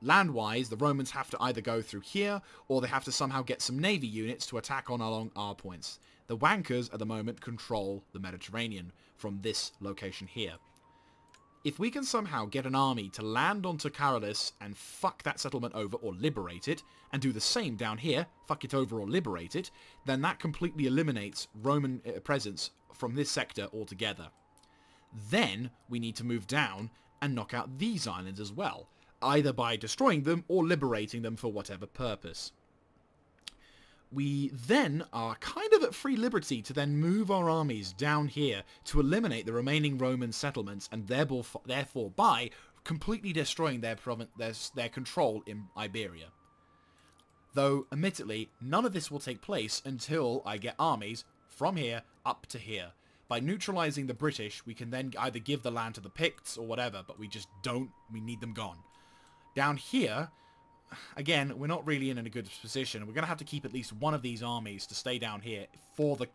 Land-wise, the Romans have to either go through here, or they have to somehow get some navy units to attack on along our points. The Wankers, at the moment, control the Mediterranean from this location here. If we can somehow get an army to land onto Caralis and fuck that settlement over or liberate it, and do the same down here, fuck it over or liberate it, then that completely eliminates Roman presence from this sector altogether. Then we need to move down and knock out these islands as well, either by destroying them or liberating them for whatever purpose. We then are kind of at free liberty to then move our armies down here to eliminate the remaining Roman settlements and therefore by completely destroying their control in Iberia. Though, admittedly, none of this will take place until I get armies from here up to here. By neutralizing the British, we can then either give the land to the Picts or whatever, but we just don't. We need them gone. Down here, again, we're not really in a good position. We're going to have to keep at least one of these armies to stay down here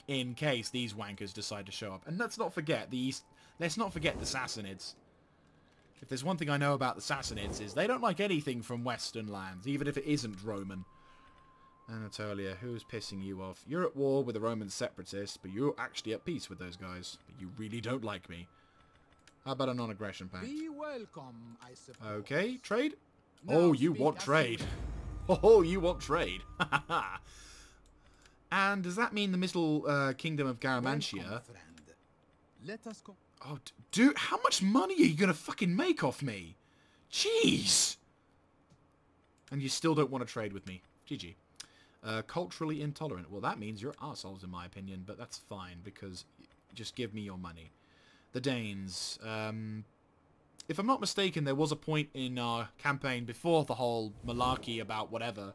in case these wankers decide to show up. And let's not forget the Sassanids. If there's one thing I know about the Sassanids is they don't like anything from Western lands, even if it isn't Roman. Anatolia, who's pissing you off? You're at war with the Roman separatists, but you're actually at peace with those guys. But you really don't like me. How about a non-aggression pact? Be welcome, I suppose. Okay, trade? Now Oh, you speak want as trade. you Oh, you want trade. And does that mean the middle kingdom of Garamantia? Welcome, friend. Let us go. Oh, dude, how much money are you going to fucking make off me? Jeez. And you still don't want to trade with me. GG. Culturally intolerant. Well, that means you're arseholes in my opinion, but that's fine because just give me your money. The Danes. If I'm not mistaken, there was a point in our campaign before the whole malarkey about whatever.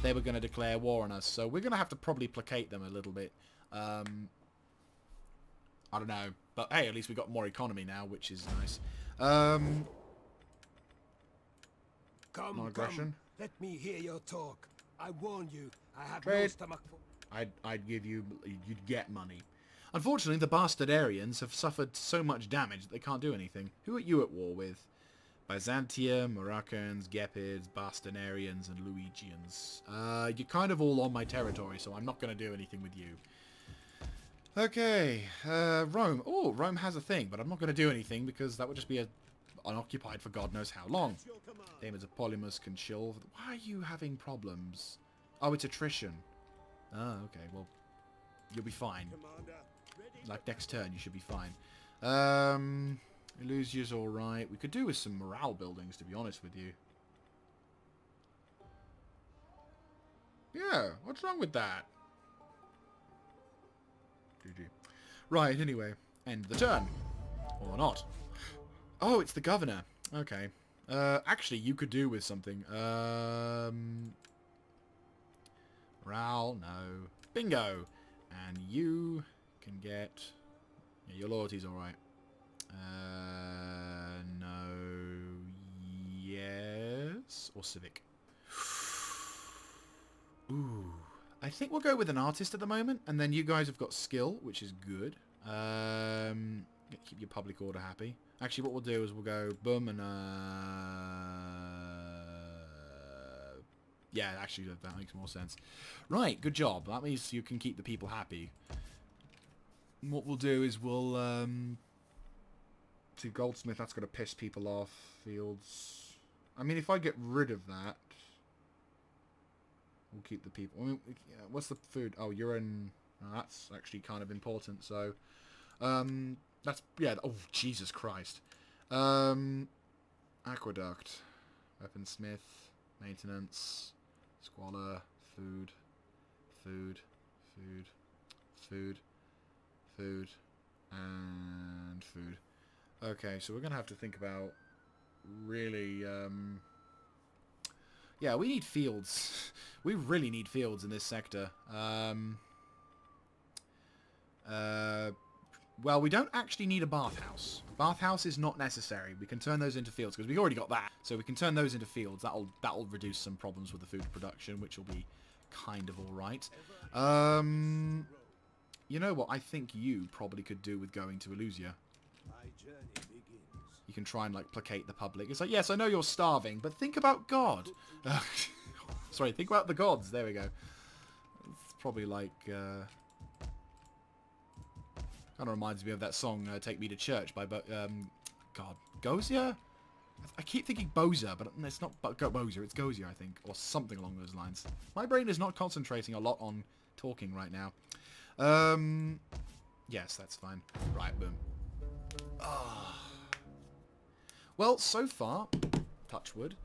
They were going to declare war on us, so we're going to have to probably placate them a little bit. I don't know. But hey, at least we got more economy now, which is nice. Non-aggression. Let me hear your talk. I warn you, I have no Trade. stomach for... I'd give you... You'd get money. Unfortunately, the Bastardarians have suffered so much damage that they can't do anything. Who are you at war with? Byzantia, Moroccans, Gepids, Bastardarians, and Luigians. You're kind of all on my territory, so I'm not going to do anything with you. Okay, Rome. Oh, Rome has a thing, but I'm not going to do anything because that would just be unoccupied for God knows how long. Demons of Polymus can chill. Why are you having problems? Oh, it's attrition. Oh, okay, well, you'll be fine. Like next turn, you should be fine. Illusia's alright. We could do with some morale buildings, to be honest with you. Yeah, what's wrong with that? GG. Right, anyway. End the turn. Or not. Oh, it's the governor. Okay. Actually, you could do with something. Morale, no. Bingo! And you can get... Yeah, your loyalty's alright. No... Yes? Or civic? Ooh. I think we'll go with an artist at the moment, and then you guys have got skill, which is good. Keep your public order happy. Actually, what we'll do is we'll go boom and yeah, actually that makes more sense. Right, good job. That means you can keep the people happy. And what we'll do is we'll see goldsmith. That's going to piss people off. Fields. I mean, if I get rid of that, we'll keep the people. I mean, what's the food? Oh, you're in. That's actually kind of important. So, that's yeah. Oh, Jesus Christ. Aqueduct, weaponsmith, maintenance, squalor, food, and food. Okay, so we're gonna have to think about really. Yeah, we need fields. We really need fields in this sector. Well, we don't actually need a bathhouse. A bathhouse is not necessary. We can turn those into fields because we've already got that. So we can turn those into fields. That'll reduce some problems with the food production, which will be kind of all right. You know what? I think you probably could do with going to Elusia. You can try and like placate the public. It's like, yes, I know you're starving, but think about God. Sorry, think about the gods. There we go. It's probably like. Kind of reminds me of that song, Take Me to Church by, God, Gozier? I keep thinking Bozer, but it's not Bozer, it's Gozier, I think, or something along those lines. My brain is not concentrating a lot on talking right now. Yes, that's fine. Right, boom. Well, so far, touch wood,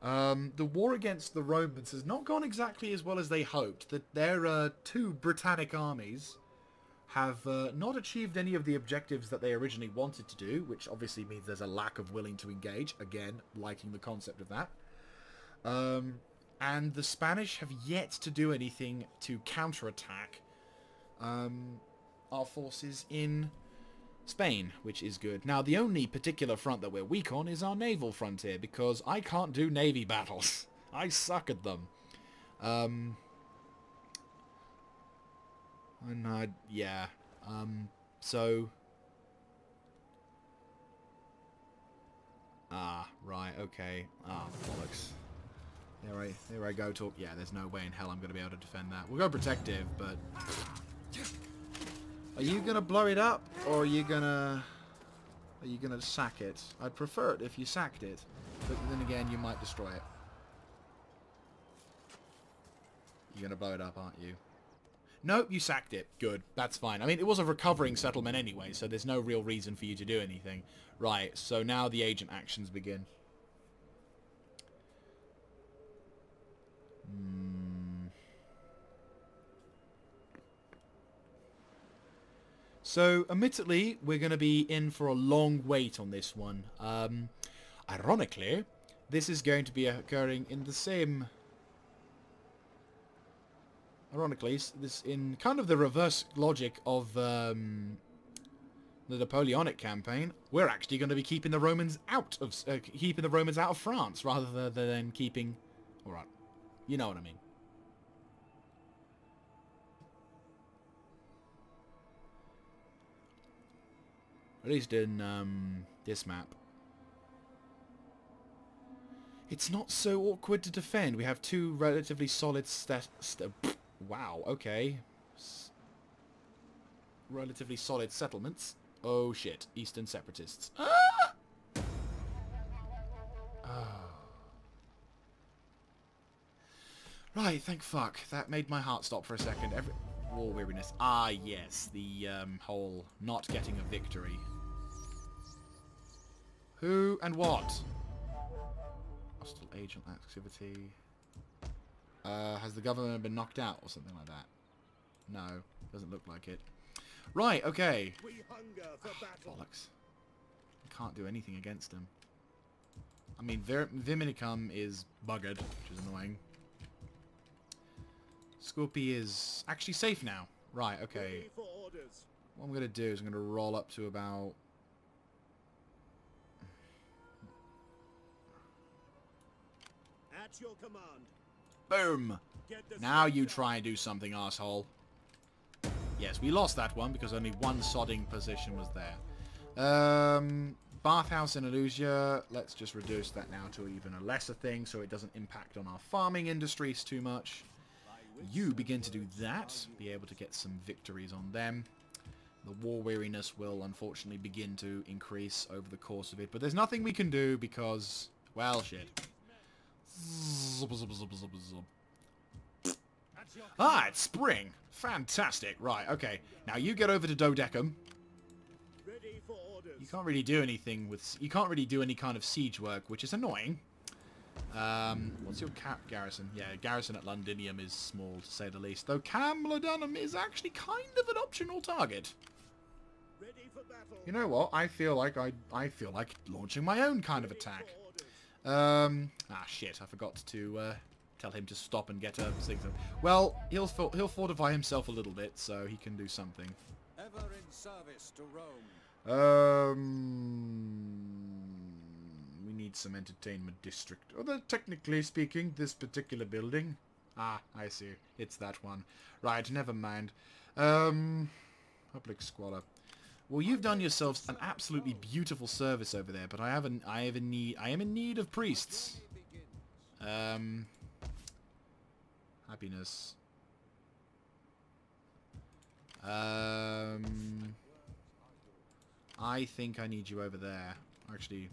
the war against the Romans has not gone exactly as well as they hoped. That their two Britannic armies have not achieved any of the objectives that they originally wanted to do, which obviously means there's a lack of willing to engage. Again, liking the concept of that. And the Spanish have yet to do anything to counterattack our forces in Spain, which is good. Now, the only particular front that we're weak on is our naval frontier, because I can't do navy battles. I suck at them. And yeah, so, right, okay, bollocks, there I go, talk, yeah, there's no way in hell I'm going to be able to defend that. We'll go protective, but, are you going to blow it up, or are you going to sack it? I'd prefer it if you sacked it, but then again, you might destroy it. You're going to blow it up, aren't you? Nope, you sacked it. Good. That's fine. I mean, it was a recovering settlement anyway, so there's no real reason for you to do anything. Right, so now the agent actions begin. So, admittedly, we're going to be in for a long wait on this one. Ironically, this is going to be occurring in the same... Ironically, this in kind of the reverse logic of the Napoleonic campaign. We're actually going to be keeping the Romans out of France rather than keeping. All right, you know what I mean. At least in this map, it's not so awkward to defend. We have two relatively solid wow, okay. Relatively solid settlements. Oh shit, Eastern separatists. Ah! Oh. Right, thank fuck. That made my heart stop for a second. War weariness. Ah, yes, the whole not getting a victory. Who and what? Hostile agent activity. Has the government been knocked out or something like that? No, doesn't look like it. Right, okay. We hunger for battle. Bollocks. Can't do anything against him. I mean, Viminicum is buggered, which is annoying. Scorpy is actually safe now. Right, okay. What I'm going to do is I'm going to roll up to about... At your command. Boom! Now you try and do something, asshole. Yes, we lost that one because only one sodding position was there. Bathhouse in Illusia. Let's just reduce that now to even a lesser thing so it doesn't impact on our farming industries too much. You begin to do that. Be able to get some victories on them. The war weariness will unfortunately begin to increase over the course of it. But there's nothing we can do because, well, shit. Ah, it's spring. Fantastic. Right, okay. Now you get over to Dodecum. You can't really do anything with... You can't really do any kind of siege work, which is annoying. What's your garrison? Yeah, garrison at Londinium is small, to say the least. Though Camladunum is actually kind of an optional target. You know what? I feel like launching my own kind of attack. Shit! I forgot to tell him to stop and get a signal. Well, he'll fortify himself a little bit, so he can do something. Ever in service to Rome. We need some entertainment district. Although technically speaking, this particular building. Ah, I see. It's that one. Right, never mind. Public squalor. Well, you've done yourselves an absolutely beautiful service over there, but I am in need of priests. Happiness. I think I need you over there. Actually,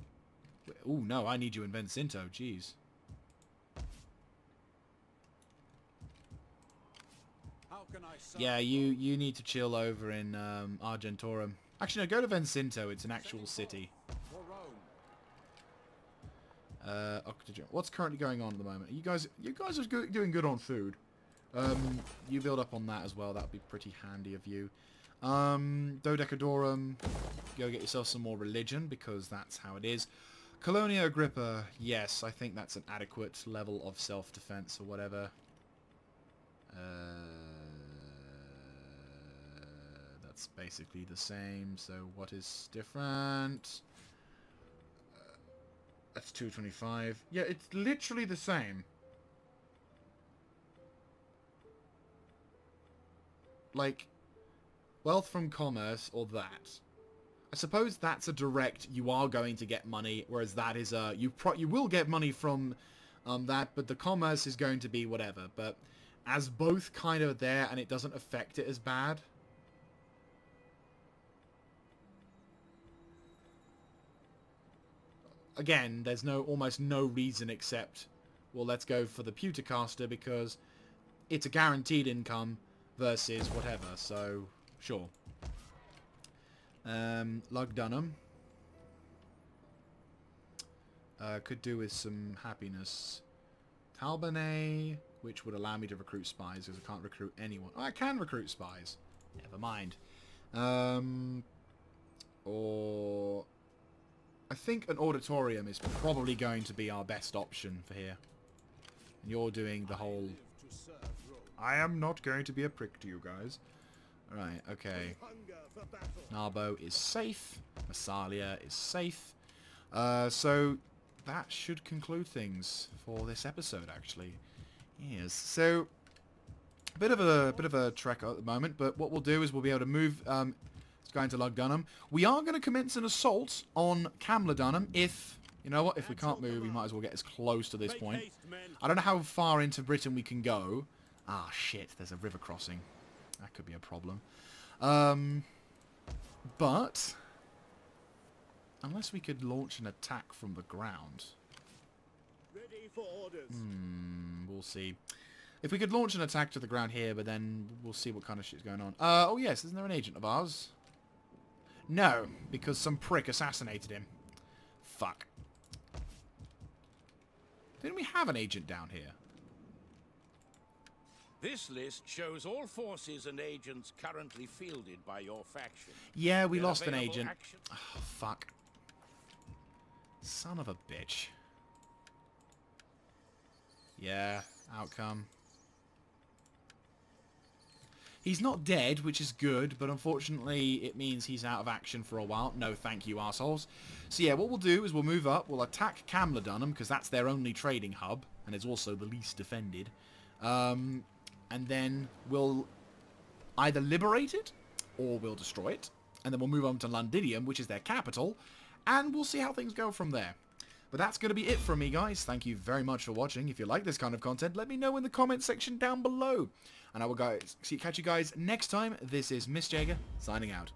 oh no, I need you in Vencinto. Jeez. Yeah, you need to chill over in Argentorum. Actually, no, go to Vencinto. It's an actual city. What's currently going on at the moment? You guys are doing good on food. You build up on that as well. That would be pretty handy of you. Dodecadorum, go get yourself some more religion because that's how it is. Colonia Agrippa, yes, I think that's an adequate level of self-defense or whatever. That's basically the same, so what is different? That's 225. Yeah, it's literally the same. Like, wealth from commerce or that. I suppose that's a direct, you are going to get money, whereas that is a, you will get money from that, but the commerce is going to be whatever. But as both kind of there and it doesn't affect it as bad. Again, there's almost no reason except, well, let's go for the Pewtercaster because it's a guaranteed income versus whatever, so sure. Lugdunum. Could do with some happiness. Talbonay, which would allow me to recruit spies because I can't recruit anyone. Oh, I can recruit spies. Never mind. Or I think an auditorium is probably going to be our best option for here. And you're doing the whole... I am not going to be a prick to you guys. Right, okay. Narbo is safe. Massalia is safe. So that should conclude things for this episode, actually. Yes. So a bit of a trek at the moment, but what we'll do is we'll be able to move. It's going to Lugdunum. We are going to commence an assault on Camladunum if. You know what? If we can't move, we might as well get as close to this point. I don't know how far into Britain we can go. Ah, shit. There's a river crossing. That could be a problem. But unless we could launch an attack from the ground. Ready for orders. We'll see. If we could launch an attack to the ground here, but then we'll see what kind of shit's going on. Oh yes, isn't there an agent of ours? No, because some prick assassinated him. Fuck. Didn't we have an agent down here? This list shows all forces and agents currently fielded by your faction. Yeah, we lost an agent. Oh, fuck. Son of a bitch. Yeah, outcome. He's not dead, which is good, but unfortunately it means he's out of action for a while. No thank you, assholes. So yeah, what we'll do is we'll move up, we'll attack Camladunum, because that's their only trading hub, and it's also the least defended. And then we'll either liberate it, or we'll destroy it, and then we'll move on to Londinium, which is their capital, and we'll see how things go from there. But that's going to be it from me, guys. Thank you very much for watching. If you like this kind of content, let me know in the comment section down below. And I will catch you guys next time. This is Miss Jaeger, signing out.